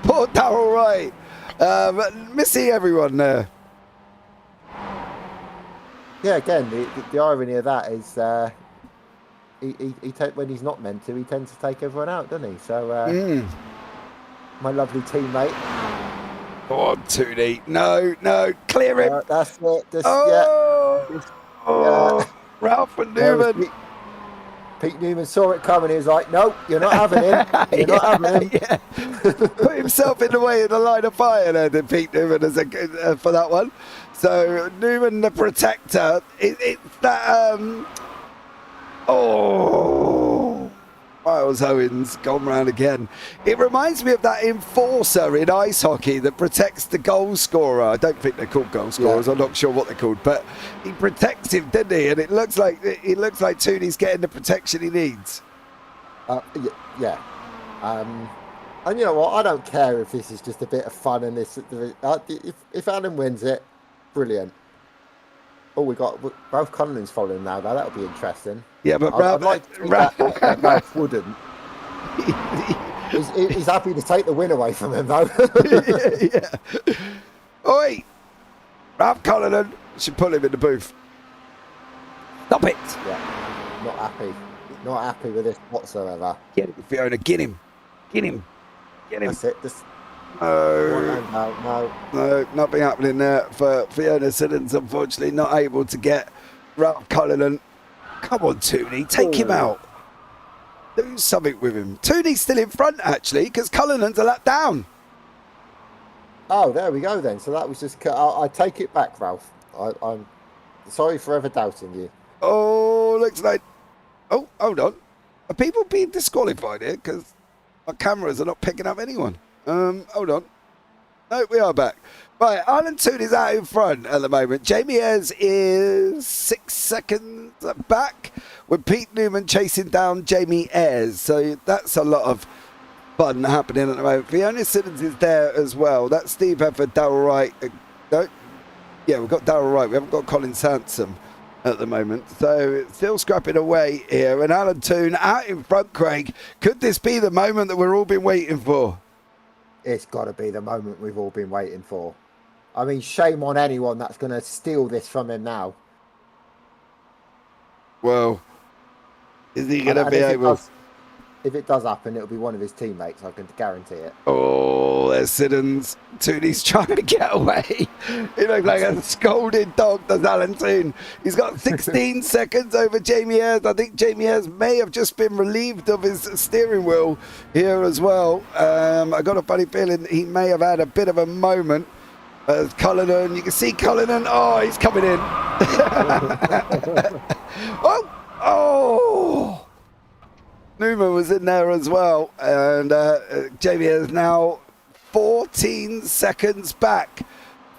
Poor Darrell Wright. Missing everyone there. Yeah, again, the irony of that is when he's not meant to, he tends to take everyone out, doesn't he? So, my lovely teammate. Go on, Tooney. No, clear him. That's it. Ralph and Newman. Pete Newman saw it coming. He was like, "No, you're not having him. You're not having him." Yeah. Put himself in the way of the line of fire there, did Pete Newman for that one. So Newman, the protector. It's that. Miles Owens gone round again. It reminds me of that enforcer in ice hockey that protects the goal scorer. I don't think they're called goal scorers. Yeah. I'm not sure what they're called, but he protects him, didn't he? And it looks like Tooney's getting the protection he needs. Yeah. And you know what? I don't care if this is just a bit of fun and this. If Adam wins it, brilliant. Oh, we got Ralph Cullinan's following now, though. That'll be interesting. Yeah, but Ralph wouldn't. He's happy to take the win away from him, though. Yeah. Oi! Ralph Cullinan should put him in the booth. Stop it! Yeah, not happy. Not happy with this whatsoever. Get him, Fiona. Get him. That's it. Just... No, nothing happening there for Fiona Siddons, unfortunately. Not able to get Ralph Cullinan. Come on, Tooney, take him out. Do something with him. Tooney's still in front, actually, because Cullinan's a lap down. Oh, there we go then. So that was just... I take it back, Ralph. I'm sorry for ever doubting you. Oh, looks like... Oh, hold on. Are people being disqualified here? Because our cameras are not picking up anyone. Hold on. No, we are back. Right, Alan Toon is out in front at the moment. Jamie Ayres is 6 seconds back with Pete Newman chasing down Jamie Ayres. So that's a lot of fun happening at the moment. Fiona Siddons is there as well. That's Steve Efford, Darrell Wright. No? Yeah, we've got Darrell Wright. We haven't got Colin Sansom at the moment. So it's still scrapping away here. And Alan Toon out in front, Craig. Could this be the moment that we've all been waiting for? It's got to be the moment we've all been waiting for. I mean, shame on anyone that's going to steal this from him now. Well, is he going to be able? If it does happen, it'll be one of his teammates. I can guarantee it. Oh, there's Siddons. Tooney's trying to get away. He looks like a scolded dog, does Alan Toon. He's got 16 seconds over Jamie Ayres. I think Jamie Ayres may have just been relieved of his steering wheel here as well. I got a funny feeling he may have had a bit of a moment. Cullinan, you can see Cullinan. Oh, he's coming in. Oh! Newman was in there as well, and Jamie is now 14 seconds back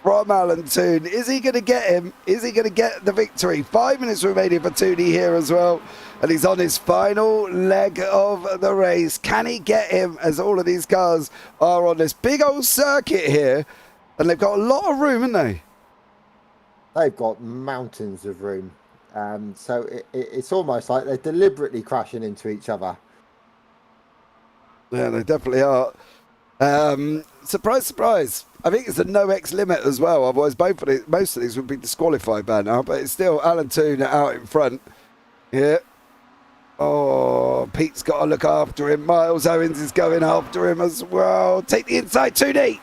from Alan Toon. Is he going to get him? Is he going to get the victory? 5 minutes remaining for Tooney here as well, and he's on his final leg of the race. Can he get him, as all of these cars are on this big old circuit here, and they've got a lot of room, haven't they? They've got mountains of room. So it's almost like they're deliberately crashing into each other. Yeah, they definitely are. Surprise, surprise. I think it's a no X limit as well. Otherwise, most of these would be disqualified by now. But it's still Alan Toon out in front here. Oh, Pete's got to look after him. Miles Owens is going after him as well. Take the inside, Tooney.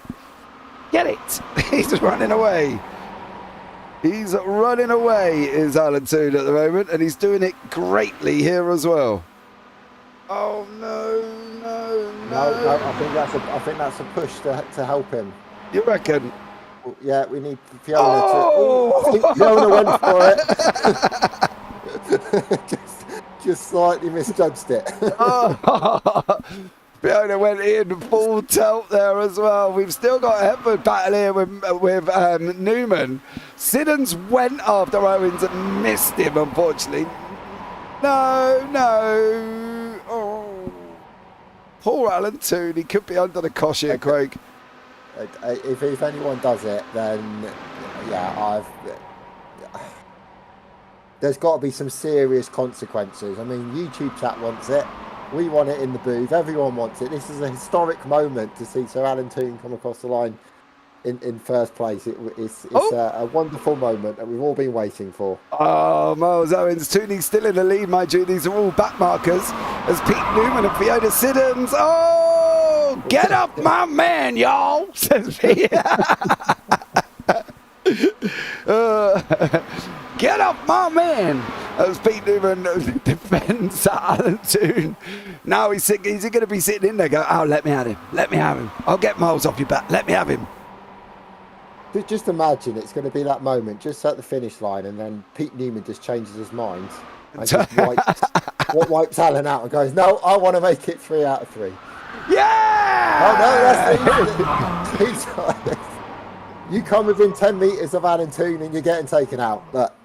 Get it. He's running away. He's running away, is Alan Toon at the moment, and he's doing it greatly here as well. Oh no! I think that's a push to help him. You reckon? Yeah, we need Fiona to. Oh, I think Fiona went for it. just slightly misjudged it. Fiona went in full tilt there as well. We've still got a headwood battle here with Newman. Siddons went after Owens and missed him, unfortunately. No. Oh, poor Alan Toon. He could be under the cosh here, Craig. If anyone does it, then yeah, there's got to be some serious consequences. I mean, YouTube chat wants it. We want it in the booth. Everyone wants it. This is a historic moment to see Sir Alan Toon come across the line in first place. It's a wonderful moment that we've all been waiting for. Oh, Miles Owens, Tooney's still in the lead, mind you. These are all back markers as Pete Newman and Fiona Siddons. Oh, get up, my man, y'all, says Pete. Get up, my man, as Pete Newman defends Alan Toon. Now is he going to be sitting in there going, oh, let me have him. I'll get Miles off your back. Let me have him. Just imagine it's going to be that moment just at the finish line, and then Pete Newman just changes his mind and just wipes Alan out and goes, no, I want to make it 3 out of 3. Yeah! Oh, no, that's you come within 10 metres of Alan Toon and you're getting taken out. But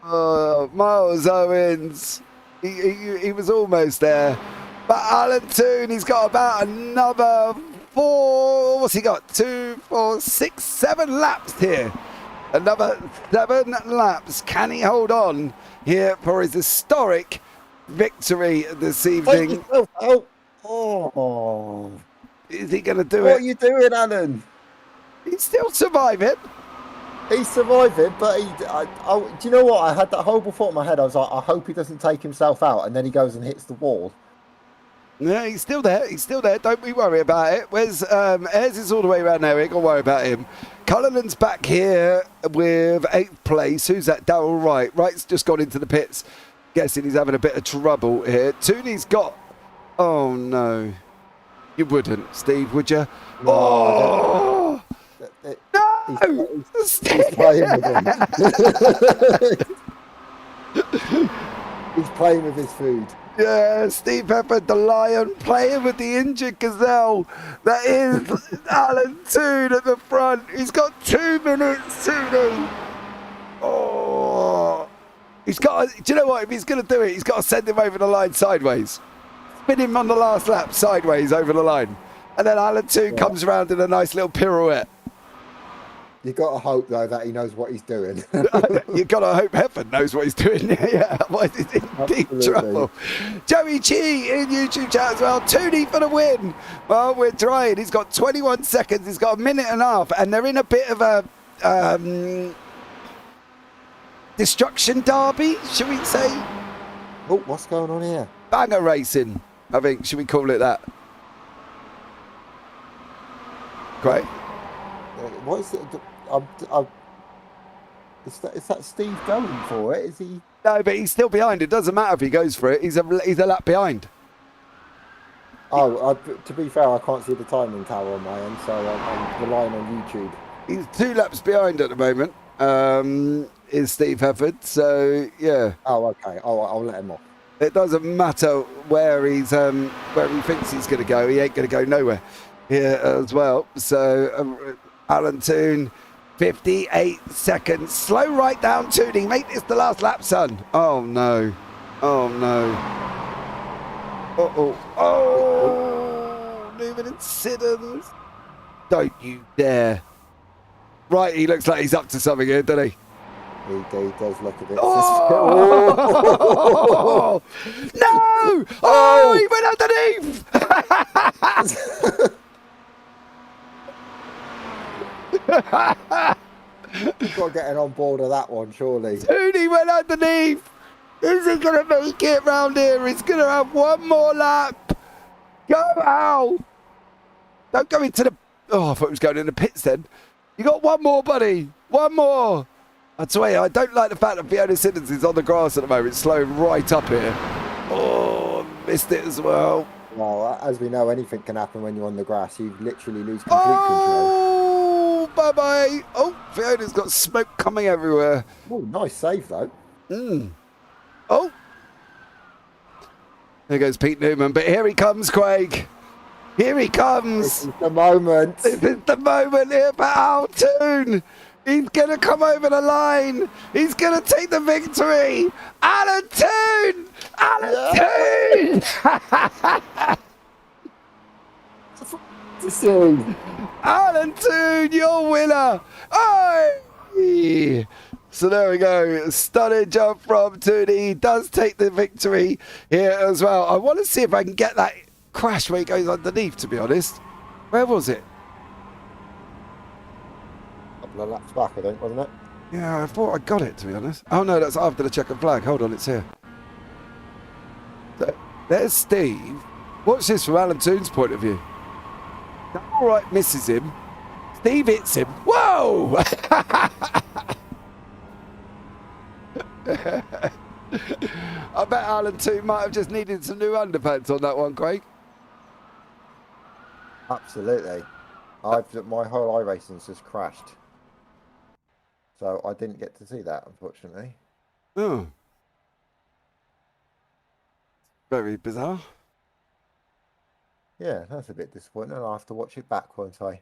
Miles Owens, he was almost there. But Alan Toon, he's got about another 4, what's he got? 2, 4, 6, 7 laps here. Another 7 laps. Can he hold on here for his historic victory this evening? Oh. Is he going to do it? What are you doing, Alan? He's still surviving. He's surviving, but do you know what? I had that horrible thought in my head. I was like, I hope he doesn't take himself out, and then he goes and hits the wall. Yeah, he's still there. Don't we worry about it. Where's Ayres is all the way around there. We ain't gonna worry about him. Cullinan's back here with 8th place. Who's that? Darryl Wright. Wright's just gone into the pits. Guessing he's having a bit of trouble here. Tooney's got. Oh no, you wouldn't, Steve, would you? No, no, he's playing with him. He's playing with his food. Yeah, Steve Pepper, the lion, playing with the injured gazelle. That is Alan Toon at the front. He's got 2 minutes to do. Oh, he's got. Do you know what? If he's going to do it, he's got to send him over the line sideways. Spin him on the last lap sideways over the line, and then Alan Toon comes around in a nice little pirouette. You got to hope though that he knows what he's doing. You got to hope heaven knows what he's doing. Yeah, otherwise he's in deep trouble. Joey Chi in YouTube chat as well. Tooney for the win. Well, we're trying. He's got 21 seconds. He's got a minute and a half, and they're in a bit of a destruction derby, should we say? Oh, what's going on here? Banger racing, I think. Should we call it that? Great. What is it? Is that Steve going for it? Is he? No, but he's still behind. It doesn't matter if he goes for it. He's a lap behind. Oh, to be fair, I can't see the timing tower on my end, so I'm relying on YouTube. He's 2 laps behind at the moment. Is Steve Hefford? So yeah. Oh, okay. I'll let him off. It doesn't matter where he thinks he's going to go. He ain't going to go nowhere here as well. So Alan Toon, 58 seconds. Slow right down, Tooney. Make this the last lap, son. Oh no. Oh no. Oh, Newman and Siddons. Don't you dare. Right, he looks like he's up to something here, doesn't he? He does look a bit. Oh! No! Oh, he went underneath! You've got getting on board of that one, surely. Tooney went underneath. Is he going to make it round here? He's going to have one more lap. Go, Al. Don't go into the... Oh, I thought he was going in the pits then. You got one more, buddy. One more. I swear, I don't like the fact that Fiona Siddons is on the grass at the moment, slowing right up here. Oh, missed it as well. Well, as we know, anything can happen when you're on the grass. You literally lose complete control. Oh, bye-bye. Oh, Fiona's got smoke coming everywhere. Oh, nice save, though. Oh. There goes Pete Newman, but here he comes, Craig. Here he comes. This is the moment. This is the moment here for Al Toon. He's going to come over the line. He's going to take the victory. Alan Toon! Alan Toon! Alan Toon, your winner. Oi! So there we go. Stunning jump from Tooney. He does take the victory here as well. I want to see if I can get that crash where he goes underneath, to be honest. Where was it? Couple of laps back, I think, wasn't it? Yeah, I thought I got it, to be honest. Oh, no, that's after the checkered flag. Hold on, it's here. So, there's Steve. Watch this from Alan Toon's point of view. That all right misses him. Steve hits him. Whoa! I bet Alan Toon might have just needed some new underpants on that one, Craig. Absolutely. My whole iRacing's just crashed. So I didn't get to see that, unfortunately. Oh. Very bizarre. Yeah, that's a bit disappointing. I'll have to watch it back, won't I?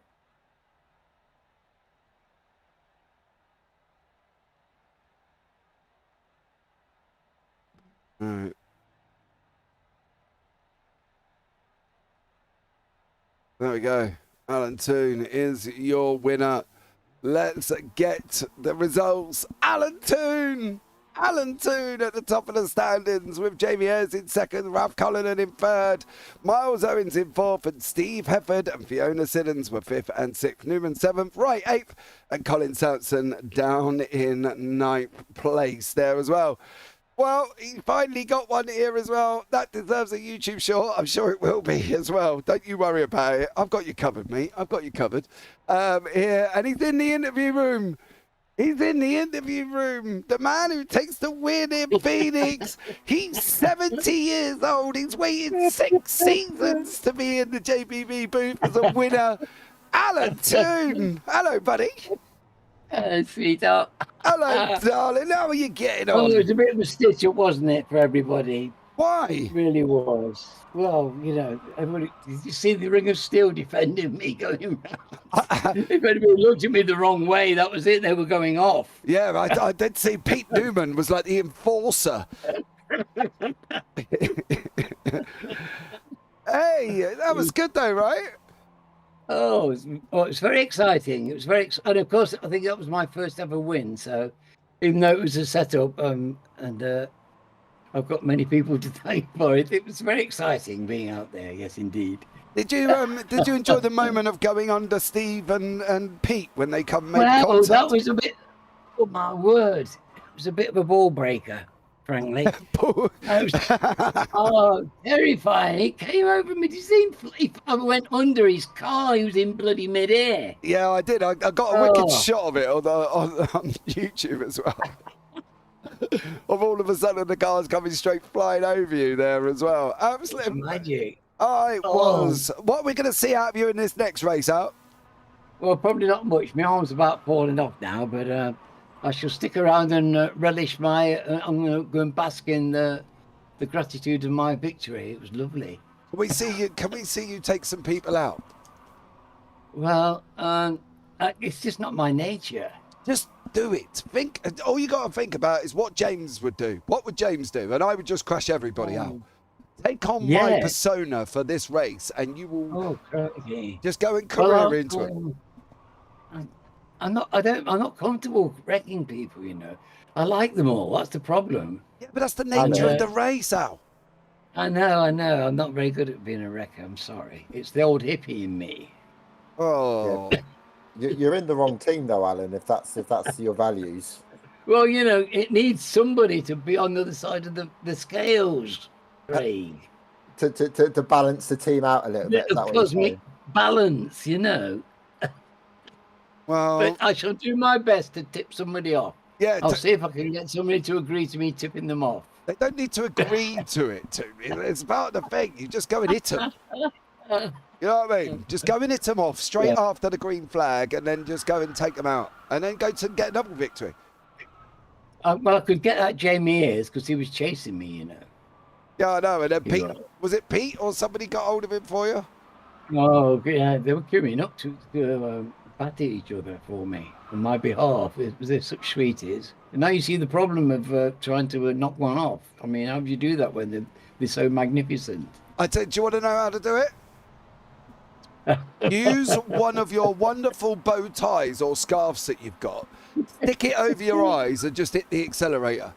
Right. There we go. Alan Toon is your winner. Let's get the results. Alan Toon! Alan Toon at the top of the standings with Jamie Ayres in second, Ralph Cullinan in third, Miles Owens in fourth, and Steve Hefford and Fiona Siddons were fifth and sixth. Newman seventh, Wright eighth, and Colin Sampson down in ninth place there as well. Well, he finally got one here as well. That deserves a YouTube short. I'm sure it will be as well. Don't you worry about it. I've got you covered, mate. I've got you covered. Here, and he's in the interview room. He's in the interview room. The man who takes the win in Phoenix. He's 70 years old. He's waited 6 seasons to be in the JPB booth as a winner. Alan Toon. Hello, buddy. Hello, sweetheart. Hello, darling. How are you getting on? Oh, it was a bit of a stitch-up, wasn't it, for everybody? Why? It really was. Well, you know, everybody, did you see the ring of steel defending me going round? If anybody looked at me the wrong way, that was it. They were going off. Yeah, I did see Pete Newman was like the enforcer. Hey, that was good though, right? It's very exciting. It was and of course, I think that was my first ever win. So, even though it was a setup, and I've got many people to thank for it, it was very exciting being out there. Yes, indeed. Did you enjoy the moment of going under Steve and Pete when they made Well, contact? that was a bit. Oh my word! It was a bit of a ball breaker, frankly. Terrifying! He came over me. Did you see? I went under his car. He was in bloody midair. Yeah, I did. I got a wicked shot of it on YouTube as well. Of all of a sudden the car's coming straight flying over you there as well. Absolutely magic. It was. What are we going to see out of you in this next race out? Well, probably not much. My arm's about falling off now, but I shall stick around and relish my. I'm going to go and bask in the gratitude of my victory. It was lovely. Can we see you take some people out? Well, it's just not my nature. Just do it. Think. All you got to think about is what James would do. What would James do? And I would just crush everybody out. Take on my persona for this race, and you will just go and career into it. I'm not comfortable wrecking people. You know, I like them all. That's the problem. Yeah, but that's the nature of the race, Al. I know. I'm not very good at being a wrecker. I'm sorry. It's the old hippie in me. Oh. Yeah. You're in the wrong team, though, Alan. If that's your values. Well, you know, it needs somebody to be on the other side of the scales, Craig. To balance the team out a little bit. Of course, balance, you know. Well, but I shall do my best to tip somebody off. Yeah, I'll see if I can get somebody to agree to me tipping them off. They don't need to agree to it. It's part of the thing. You just go and hit them. You know what I mean? Just go and hit them off straight after the green flag, and then just go and take them out, and then go to get another victory. Well, I could get that Jamie Ayres because he was chasing me, you know. Yeah, I know. And then Pete, was it Pete or somebody got hold of him for you? Oh, yeah, they were queuing up to bat each other for me on my behalf. They're such sweeties. And now you see the problem of trying to knock one off. I mean, how do you do that when they're so magnificent? Do you want to know how to do it? Use one of your wonderful bow ties or scarves that you've got. Stick it over your eyes and just hit the accelerator.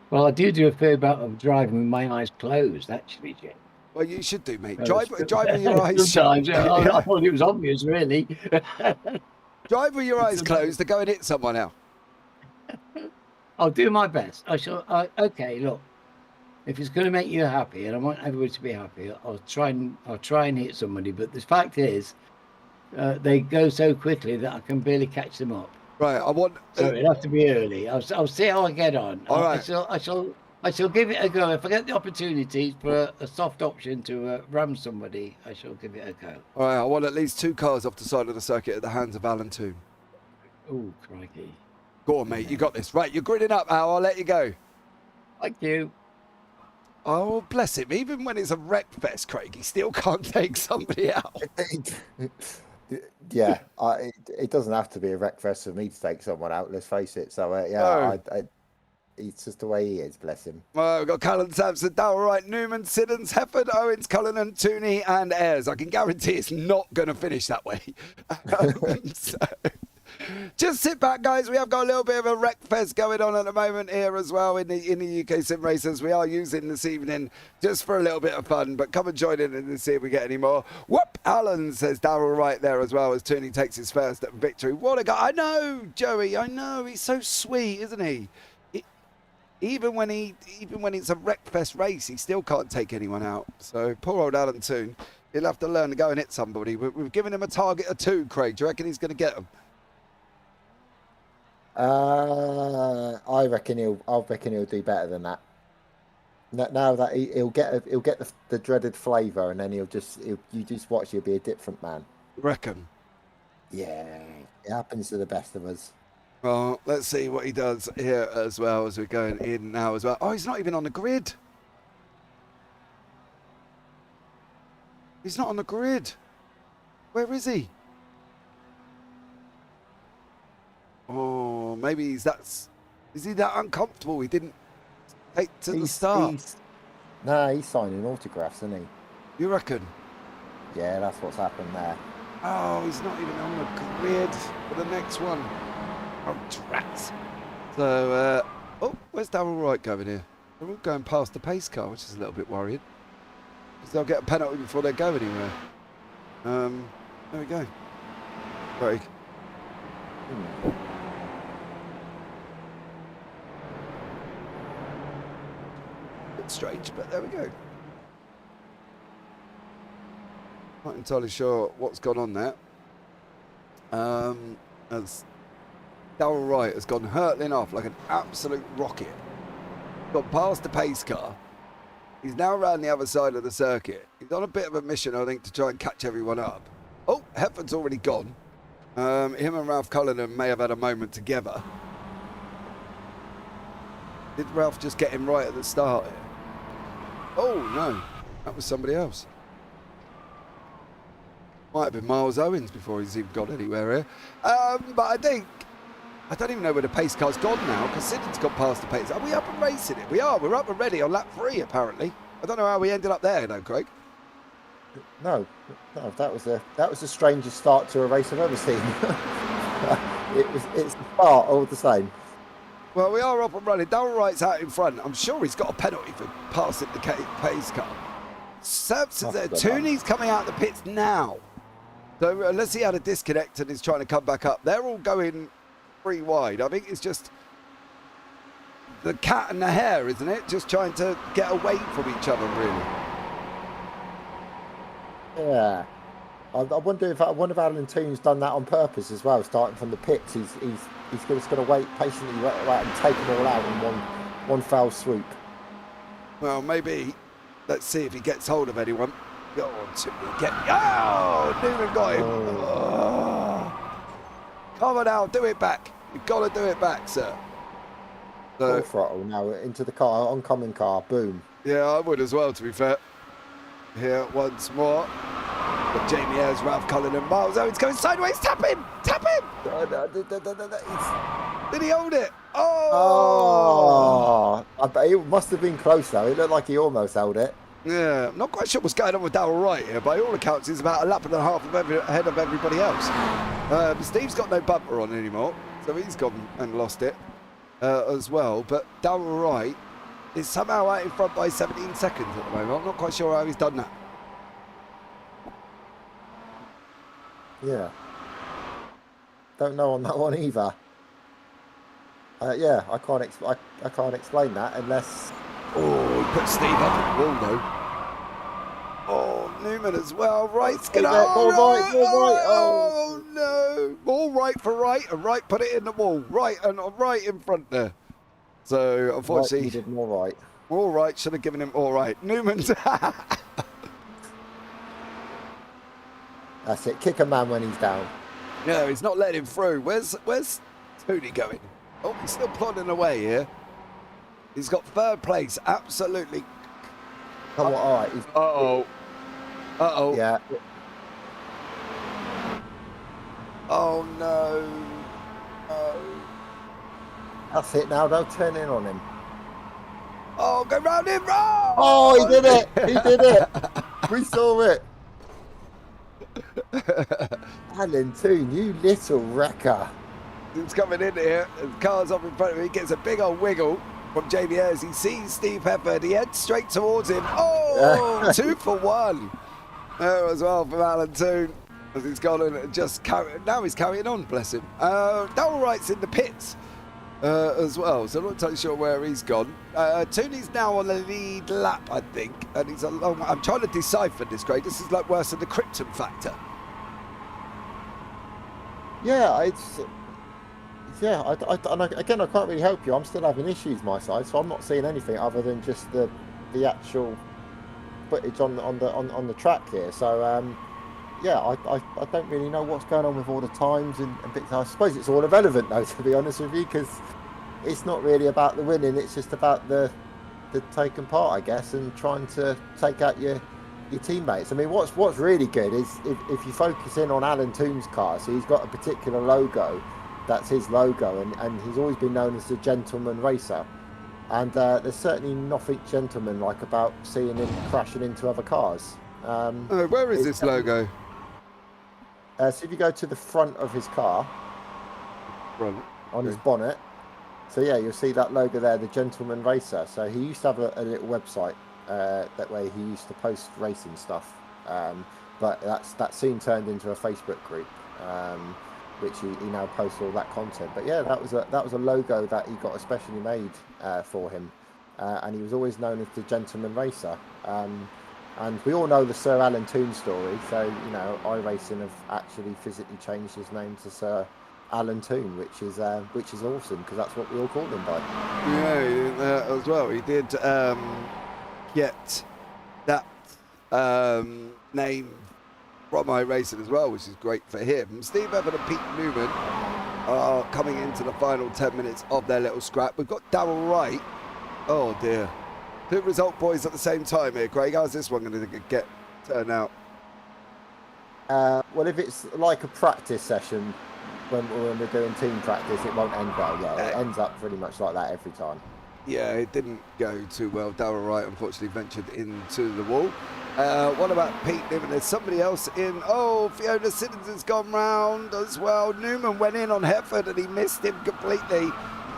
Well, I do a fair bit of driving with my eyes closed, actually, Jim. Well, you should do, mate. Drive with your eyes shut. I thought it was obvious, really. Drive with your eyes closed to go and hit someone else. I'll do my best. Okay, look. If it's going to make you happy, and I want everybody to be happy, I'll try and hit somebody. But the fact is, they go so quickly that I can barely catch them up. Right. So it'll have to be early. I'll see how I get on. All right. I shall give it a go. If I get the opportunity for a soft option to ram somebody, I shall give it a go. All right. I want at least 2 cars off the side of the circuit at the hands of Alan Toon. Oh, crikey! Go on, mate. You got this. Right. You're grinning up, Al. I'll let you go. Thank you. Oh, bless him. Even when it's a wreck fest, Craig, he still can't take somebody out. Yeah, it doesn't have to be a wreck fest for me to take someone out, let's face it. So, it's just the way he is, bless him. Well, we've got Cullen, Sampson, Darrell Wright, Newman, Siddons, Hefford, Owens, Cullinan, Tooney, and Ayres. I can guarantee it's not going to finish that way. So, just sit back, guys. We have got a little bit of a wreck fest going on at the moment here as well in the UK SimRacers. We are using this evening just for a little bit of fun, but come and join in and see if we get any more. Whoop! Alan says Darrell right there as well as Tooney takes his first victory. What a guy! I know, Joey. I know. He's so sweet, isn't he? Even when it's a wreck fest race, he still can't take anyone out. So poor old Alan Toon. He'll have to learn to go and hit somebody. We've given him a target of 2, Craig. Do you reckon he's going to get them? I reckon he'll do better than that. Now that he'll get the dreaded flavour, and then you just watch. He'll be a different man. Reckon? Yeah, it happens to the best of us. Well, let's see what he does here as well as we're going in now as well. Oh, he's not even on the grid. He's not on the grid. Where is he? Oh, maybe is he that uncomfortable? He didn't take to the start. Nah, he's signing autographs, isn't he? You reckon? Yeah, that's what's happened there. Oh, he's not even on the grid for the next one. Oh, drats. So, oh, where's Darryl Wright going here? They're all going past the pace car, which is a little bit worrying. Because they'll get a penalty before they go anywhere. There we go. Craig. Bit strange, but there we go. Not entirely sure what's gone on there. As Darryl Wright has gone hurtling off like an absolute rocket. Gone past the pace car. He's now around the other side of the circuit. He's on a bit of a mission, I think, to try and catch everyone up. Oh, Hepford's already gone. Him and Ralph Cullinan may have had a moment together. Did Ralph just get him right at the start here? Oh, no. That was somebody else. Might have been Miles Owens before he's even got anywhere here. But I don't even know where the pace car's gone now, because Sidden's got past the pace. Are we up and racing it? We are. We're up and ready on lap 3, apparently. I don't know how we ended up there, though, Craig. No, that was the strangest start to a race I've ever seen. It's the start all the same. Well, we are up and running. Darryl Wright's out in front. I'm sure he's got a penalty for passing the pace car. Services there. Tooney's coming out of the pits now. So unless he had a disconnect and is trying to come back up, they're all going 3 wide. I think it's just the cat and the hare, isn't it? Just trying to get away from each other, really. Yeah. I wonder if Alan Toon's done that on purpose as well, starting from the pits. He's just going to wait patiently right, and take them all out in one foul swoop. Well, maybe. Let's see if he gets hold of anyone. Go on, Tooney. Oh, Newman got him. Oh. Come on now, do it back. You've got to do it back, sir. Full throttle now into the car, oncoming car. Boom. Yeah, I would as well, to be fair. Here once more. But Jamie Ayres, Ralph Cullinan, Miles Owens going sideways. Tap him! Tap him! Did he hold it? Oh! I bet it must have been close though. It looked like he almost held it. Yeah, I'm not quite sure what's going on with Darryl Wright here. By all accounts, he's about a lap and a half ahead of everybody else. Steve's got no bumper on anymore, so he's gone and lost it as well. But Darryl Wright is somehow out in front by 17 seconds at the moment. I'm not quite sure how he's done that. Yeah. Don't know on that one either. Yeah, I can't explain that unless. Oh, he put Steve up at the wall though. Oh, Newman as well. Right's gonna. Oh no! All right for Wright, and Wright put it in the wall. Right in front there. So unfortunately, he did more right. All right, should have given him all right. Newman's. That's it. Kick a man when he's down. No, he's not letting him through. Where's Tooney going? Oh, he's still plodding away here. He's got 3rd place. Absolutely. Come on, all right. Uh-oh. Yeah. Oh, no. Oh. That's it now. Don't turn in on him. Oh, go round him. Oh, he did it. He did it. We saw it. Alan Toon, you little wrecker. He's coming in here. The car's up in front of him. He gets a big old wiggle from JB Ayres. He sees Steve Hepford. He heads straight towards him. Oh, 2 for 1. There as well from Alan Toon. As he's gone and just now he's carrying on, bless him. Darryl Wright's in the pits as well, so I'm not entirely sure where he's gone. Tooney's now on the lead lap, I think, and he's a long. I'm trying to decipher this, Craig. This is like worse than the Krypton factor. Yeah, again, I can't really help you. I'm still having issues my side, so I'm not seeing anything other than just the actual footage on the track here. So yeah, I don't really know what's going on with all the times and bits. I suppose it's all irrelevant though, to be honest with you, because it's not really about the winning. It's just about the taking part, I guess, and trying to take out your teammates. I mean, what's really good is if you focus in on Alan Toon's car. So he's got a particular logo. That's his logo, and he's always been known as the gentleman racer. And there's certainly nothing gentleman-like about seeing him crashing into other cars. Where is this logo? So if you go to the front of his car, on his bonnet, so yeah, you'll see that logo there, the Gentleman Racer. So he used to have a little website that way he used to post racing stuff, but that soon turned into a Facebook group, which he now posts all that content. But yeah, that was a logo that he got especially made for him, and he was always known as the Gentleman Racer. And we all know the Sir Alan Toon story, so you know iRacing have actually physically changed his name to Sir Alan Toon, which is awesome because that's what we all call him by. Yeah, as well. He did get that name from iRacing as well, which is great for him. Steve Evan and Pete Newman are coming into the final 10 minutes of their little scrap. We've got Darryl Wright. Oh dear. 2 result boys at the same time here, Craig. How's this one going to turn out? Well, if it's like a practice session, when we're doing team practice, it won't end well. Yeah, it ends up pretty much like that every time. Yeah, it didn't go too well. Darryl Wright unfortunately ventured into the wall. What about Pete Newman? There's somebody else in. Oh, Fiona Siddons has gone round as well. Newman went in on Hefford and he missed him completely.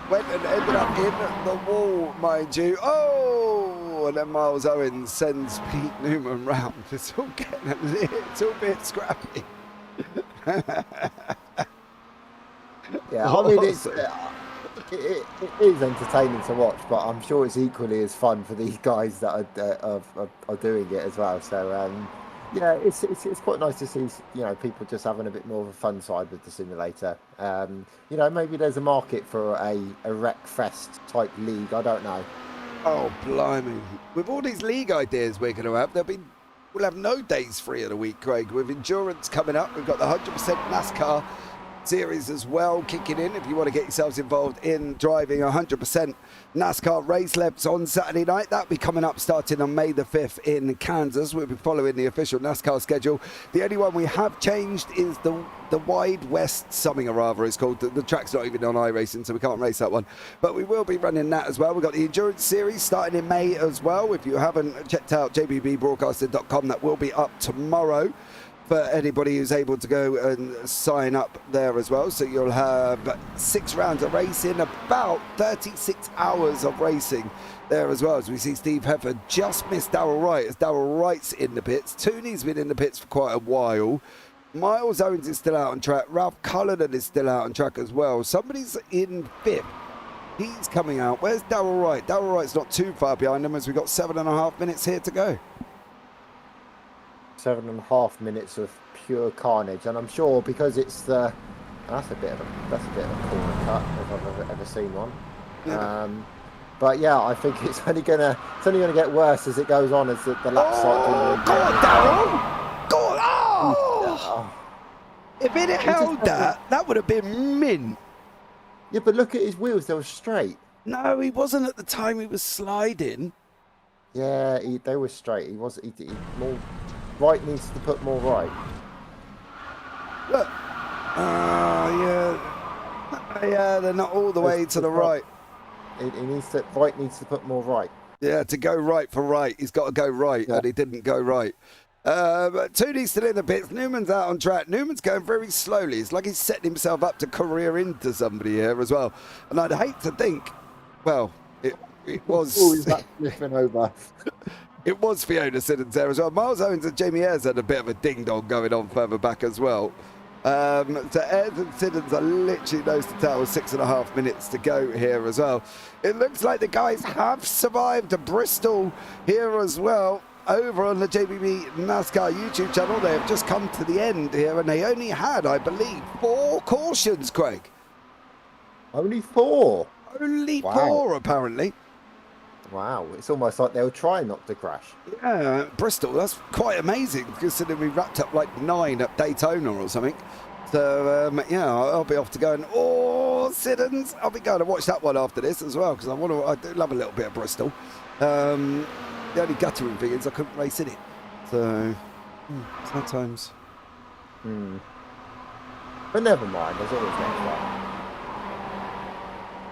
Went and ended up in the wall, mind you. Oh, and then Miles Owens sends Pete Newman round. It's all getting a little bit scrappy. Yeah, I mean, it is entertaining to watch, but I'm sure it's equally as fun for these guys that are doing it as well. So, yeah, it's quite nice to see, you know, people just having a bit more of a fun side with the simulator. You know, maybe there's a market for a Rec Fest type league. I don't know. Oh, blimey. With all these league ideas we're going to have, we'll have no days free of the week, Craig. With endurance coming up, we've got the 100% NASCAR series as well kicking in. If you want to get yourselves involved in driving 100% NASCAR race laps on Saturday night, that'll be coming up starting on May the 5th in Kansas. We'll be following the official NASCAR schedule. The only one we have changed is the Wide West something or other it's called. The track's not even on iRacing, so we can't race that one, but we will be running that as well. We've got the endurance series starting in May as well. If you haven't checked out JPBroadcasting.com, that will be up tomorrow for anybody who's able to go and sign up there as well. So you'll have 6 rounds of racing, about 36 hours of racing there as well. As we see Steve Heffer just missed Darryl Wright, as Darryl Wright's in the pits. Tooney's been in the pits for quite a while. Miles Owens is still out on track. Ralph Cullinan is still out on track as well. Somebody's in 5th. He's coming out. Where's Darryl Wright? Darryl Wright's not too far behind him, as we've got 7.5 minutes here to go. 7.5 minutes of pure carnage, and I'm sure because it's that's a bit of a corner cut if I've ever seen one. Yeah. But yeah, I think it's only gonna get worse as it goes on, as the laps start doing. Go on, Darryl! Go on! Oh! If it had held that would have been mint. Yeah, but look at his wheels; they were straight. No, he wasn't at the time he was sliding. Yeah, they were straight. He more. Right needs to put more right. Look. Yeah, they're not all the way to the right. Right needs to put more right. Yeah, to go right for right, he's got to go right, and he didn't go right. But Tooney's still in the pits. Newman's out on track. Newman's going very slowly. It's like he's setting himself up to career into somebody here as well. And I'd hate to think, well, it was... Oh, he's back flipping over. It was Fiona Siddons there as well. Miles Owens and Jamie Ayres had a bit of a ding-dong going on further back as well. So Ayres and Siddons are literally nose to tail with 6.5 minutes to go here as well. It looks like the guys have survived Bristol here as well. Over on the JPB NASCAR YouTube channel, they have just come to the end here, and they only had, I believe, 4 cautions, Craig. Only 4? Only 4, apparently. Wow, it's almost like they were trying not to crash. Yeah, Bristol, that's quite amazing, considering we wrapped up like 9 at Daytona or something. So, yeah, I'll be off to go and... Oh, Siddons! I'll be going to watch that one after this as well, because I do love a little bit of Bristol. The only guttering thing is I couldn't race in it. So, sometimes. But never mind, there's always next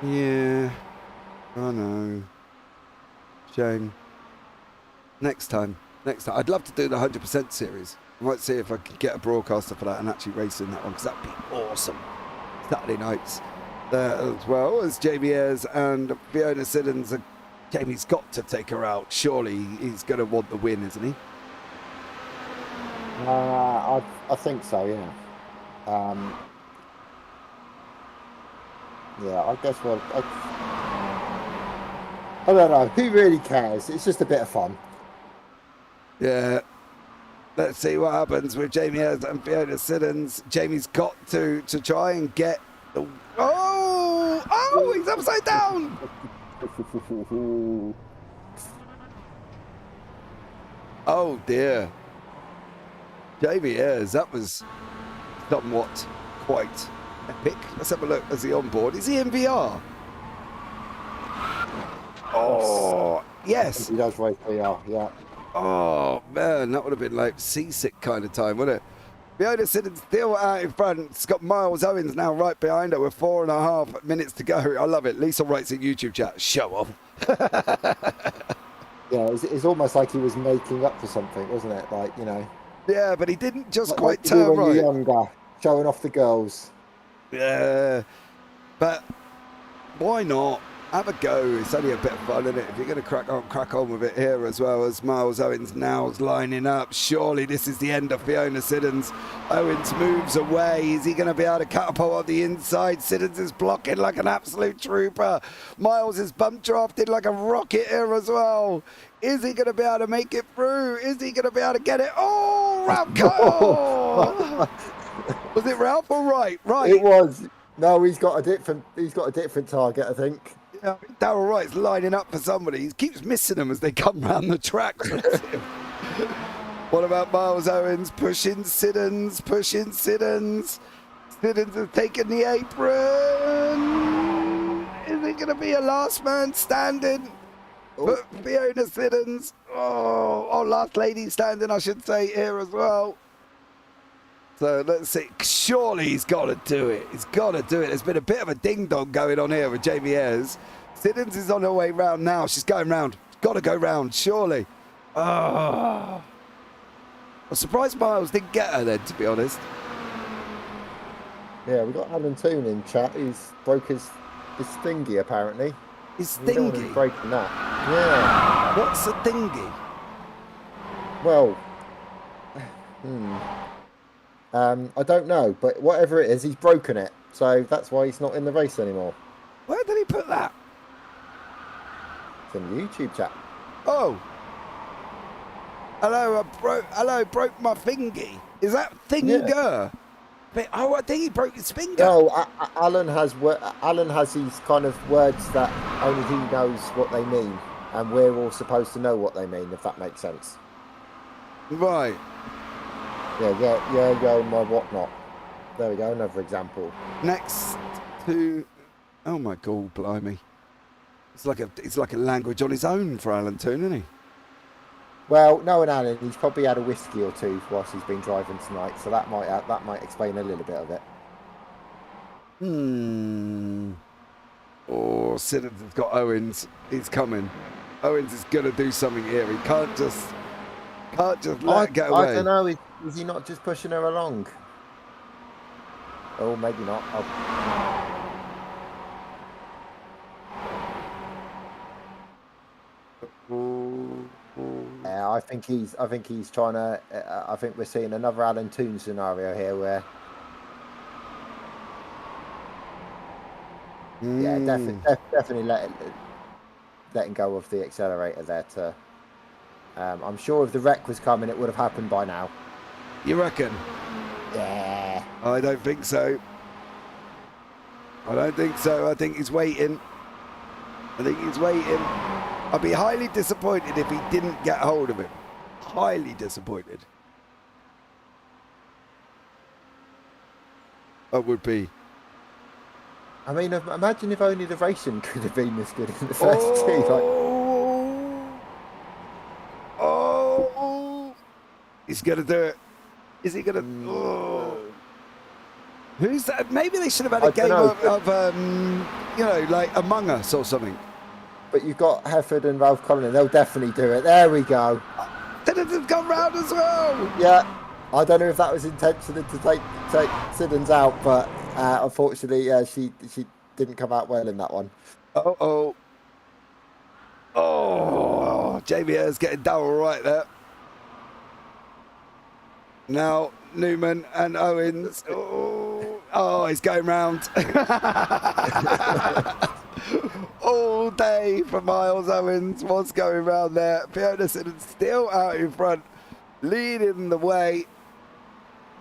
one. Yeah, I know. Shame. Next time. next time. I'd love to do the 100% series. I might see if I can get a broadcaster for that and actually race in that one, because that'd be awesome. Saturday nights there as well as JBS and Fiona Siddons. Jamie's got to take her out. Surely he's going to want the win, isn't he? I think so, yeah. Yeah, I guess I don't know. Who really cares? It's just a bit of fun. Yeah. Let's see what happens with Jamie Ayres and Fiona Siddons. Jamie's got to try and get the... Oh, he's upside down. Oh dear. Jamie Ayres, that was somewhat quite epic. Let's have a look. Is he on board? Is he in VR? Oh, yes. He does race VR, yeah. Oh, man, that would have been like seasick kind of time, wouldn't it? Fiona Siddons still out in front. It's got Miles Owens now right behind her with 4.5 minutes to go. I love it. Lisa writes in YouTube chat, show off. Yeah, it's almost like he was making up for something, wasn't it? Like, you know. Yeah, but he didn't just like quite you do turn when right. you're younger, showing off the girls. Yeah, but why not? Have a go. It's only a bit of fun, isn't it? If you're going to crack on with it here as well as Miles Owens now's lining up. Surely this is the end of Fiona Siddons. Owens moves away. Is he going to be able to catapult on the inside? Siddons is blocking like an absolute trooper. Miles is bump drafted like a rocket here as well. Is he going to be able to make it through? Is he going to be able to get it? Oh, Ralph Cole! Was it Ralph or Wright? Right. It was. No, he's got a different target, I think. Yeah, Darryl Wright's lining up for somebody. He keeps missing them as they come round the track. What about Miles Owens pushing Siddons? Siddons has taken the apron. Is it going to be a last man standing? But Fiona Siddons. Oh, last lady standing, I should say, here as well. So let's see. Surely he's got to do it. He's got to do it. There's been a bit of a ding-dong going on here with Jamie Ayres. Siddons is on her way round now. She's going round. Got to go round, surely. Oh. I'm surprised Miles didn't get her then, to be honest. Yeah, we got Alan Toon in chat. He's broke his thingy, apparently. His You don't want him thingy? breaking that. Yeah. What's a thingy? Well, I don't know, but whatever it is, he's broken it. So that's why he's not in the race anymore. Where did he put that? It's in the YouTube chat. Oh. Hello, broke my thingy. Is that thinger? Yeah. But, I think he broke his finger. No, Alan has these kind of words that only he knows what they mean, and we're all supposed to know what they mean, if that makes sense. Right. Yeah, my whatnot. There we go, another example. Next to, oh my God, blimey! It's like a language on his own for Alan Toon, isn't he? Well, knowing Alan, he's probably had a whiskey or two whilst he's been driving tonight, so that might explain a little bit of it. Oh, Siddons has got Owens. He's coming. Owens is gonna do something here. He can't just let it get away. I don't know. Is he not just pushing her along? Oh, maybe not. Yeah, I think he's trying to. I think we're seeing another Alan Toon scenario here, where. Yeah, definitely letting go of the accelerator there. I'm sure if the wreck was coming, it would have happened by now. You reckon? Yeah. I don't think so. I think he's waiting. I'd be highly disappointed if he didn't get hold of him. Highly disappointed. I would be. I mean, imagine if only the racing could have been this good in the first two. He's going to do it. Is he going to... Who's that? Maybe they should have had a game of like Among Us or something. But you've got Hefford and Ralph Cullen. They'll definitely do it. There we go. Siddons Siddons has come round as well. Yeah, I don't know if that was intentional to take Siddons out, but unfortunately, she didn't come out well in that one. Oh, JBR's getting Darrell right there. Now Newman and Owens. Oh, he's going round. All day for Miles Owens was going round there. Fiona Siddons still out in front, leading the way.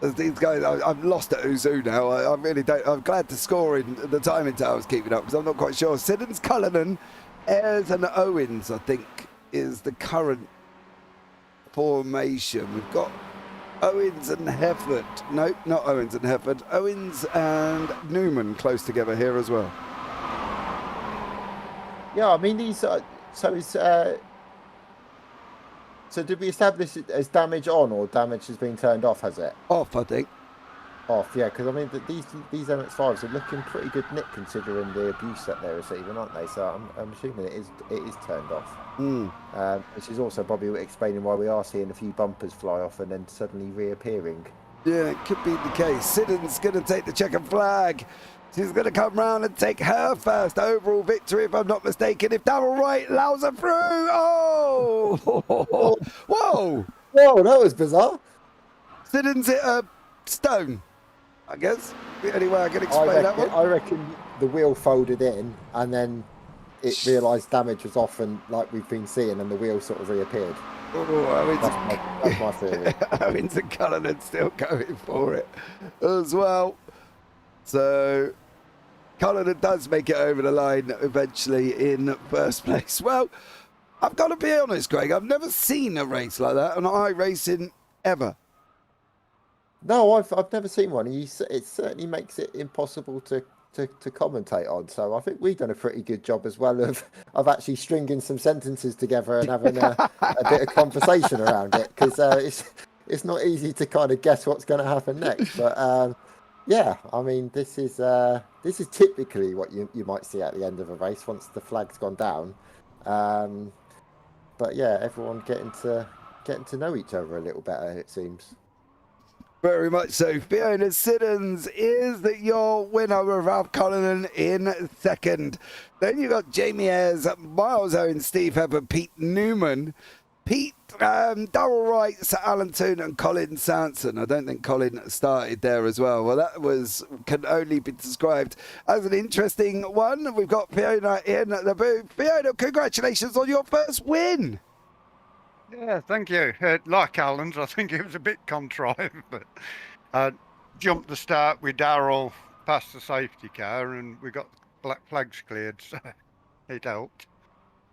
As these guys, I've lost at Uzu now. I really don't. I'm glad to score in the timing tower's keeping up because I'm not quite sure. Siddons, Cullinan, Ayres, and Owens, I think, is the current formation. We've got Owens and Hefford. No, not Owens and Hefford. Owens and Newman close together here as well. Yeah, I mean these. So did we establish it as damage on or damage has been turned off? Has it? Off, I think. Off, yeah, because I mean these MX5s are looking pretty good nick considering the abuse that they're receiving, aren't they? So I'm assuming it is turned off. Which is also probably explaining why we are seeing a few bumpers fly off and then suddenly reappearing. Yeah, it could be the case. Siddons going to take the checkered flag. She's going to come round and take her first overall victory, if I'm not mistaken. If Darrell Wright allows her through. Oh! Whoa! Whoa, that was bizarre. Siddons hit a stone, I guess. The only way I can explain that one. I reckon the wheel folded in and then it realised damage was off and like we've been seeing and the wheel sort of reappeared. That's my theory. Owens and Cullinan still going for it as well. So Cullinan does make it over the line eventually in first place. Well, I've got to be honest, Greg, I've never seen a race like that on iRacing ever. No, I've never seen one. It certainly makes it impossible to commentate on. So I think we've done a pretty good job as well of actually stringing some sentences together and having a bit of conversation around it because it's not easy to kind of guess what's going to happen next. But yeah, I mean this is typically what you might see at the end of a race once the flag's gone down. But yeah, everyone getting to know each other a little better, it seems. Very much so. Fiona Siddons is your winner with Ralph Cullinan in second. Then you got Jamie Ayres, Miles Owens, Steve Hefford, Pete Newman, Darrell Wright, Sir Alan Toon and Colin Sanson. I don't think Colin started there as well. Well, that can only be described as an interesting one. We've got Fiona in the booth. Fiona, congratulations on your first win. Yeah, thank you. Like Alan's, I think it was a bit contrived, but jumped the start with Darrell past the safety car and we got black flags cleared, so it helped.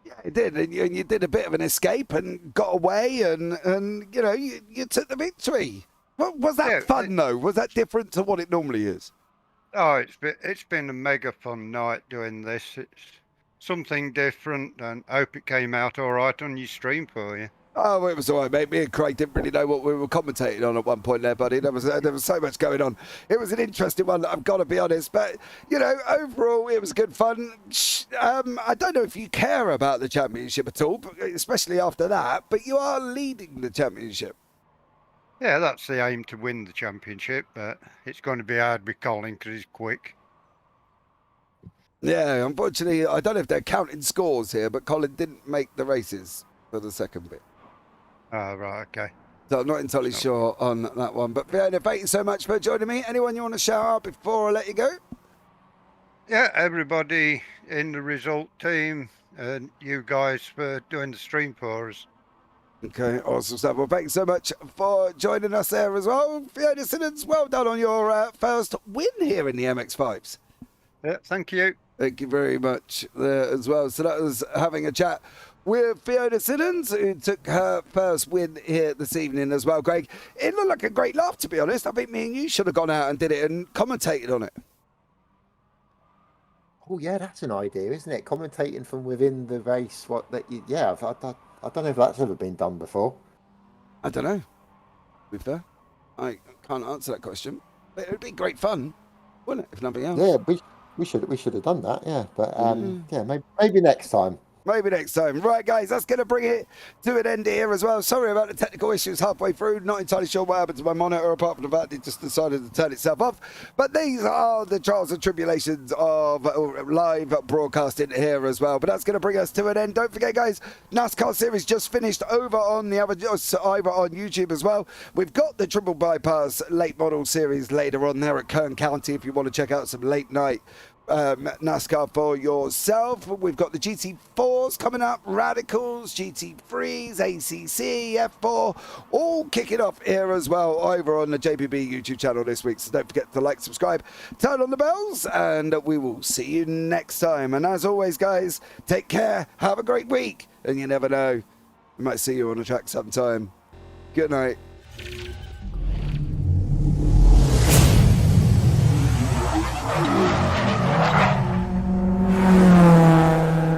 Yeah, it did, and you did a bit of an escape and got away, and you know you took the victory. Was that fun though? Was that different to what it normally is? Oh, it's been a mega fun night doing this. It's something different, and hope it came out all right on your stream for you. Oh, it was all right, mate. Me and Craig didn't really know what we were commentating on at one point there, buddy. There was so much going on. It was an interesting one, I've got to be honest. But, you know, overall, it was good fun. I don't know if you care about the championship at all, especially after that, but you are leading the championship. Yeah, that's the aim, to win the championship, but it's going to be hard with Colin because he's quick. Yeah, unfortunately, I don't know if they're counting scores here, but Colin didn't make the races for the second bit. Oh, right, okay. So I'm not entirely sure on that one. But Fiona, thank you so much for joining me. Anyone you want to shout out before I let you go? Yeah, everybody in the result team and you guys for doing the stream for us. Okay, awesome stuff. Well, thanks so much for joining us there as well. Fiona Siddons, well done on your first win here in the MX5s. Yeah, thank you. Thank you very much there as well. So that was having a chat with Fiona Siddons, who took her first win here this evening as well, Greg. It looked like a great laugh, to be honest. I think me and you should have gone out and did it and commentated on it. Oh, yeah, that's an idea, isn't it? Commentating from within the race. I don't know if that's ever been done before. I don't know. To be fair, I can't answer that question. But it would be great fun, wouldn't it, if nothing else? Yeah, we should have done that, yeah. But, yeah, maybe next time. Maybe next time. Right, guys, that's going to bring it to an end here as well. Sorry about the technical issues halfway through. Not entirely sure what happened to my monitor, apart from the fact it just decided to turn itself off. But these are the trials and tribulations of live broadcasting here as well. But that's going to bring us to an end. Don't forget, guys, NASCAR series just finished over on the other, over on YouTube as well. We've got the Triple Bypass late model series later on there at Kern County if you want to check out some late night NASCAR for yourself. We've got the GT4s coming up, Radicals, GT3s, ACC, F4, all kicking off here as well over on the JPB YouTube channel this week. So don't forget to like, subscribe, turn on the bells, and we will see you next time. And as always, guys, take care, have a great week, and you never know, we might see you on the track sometime. Good night.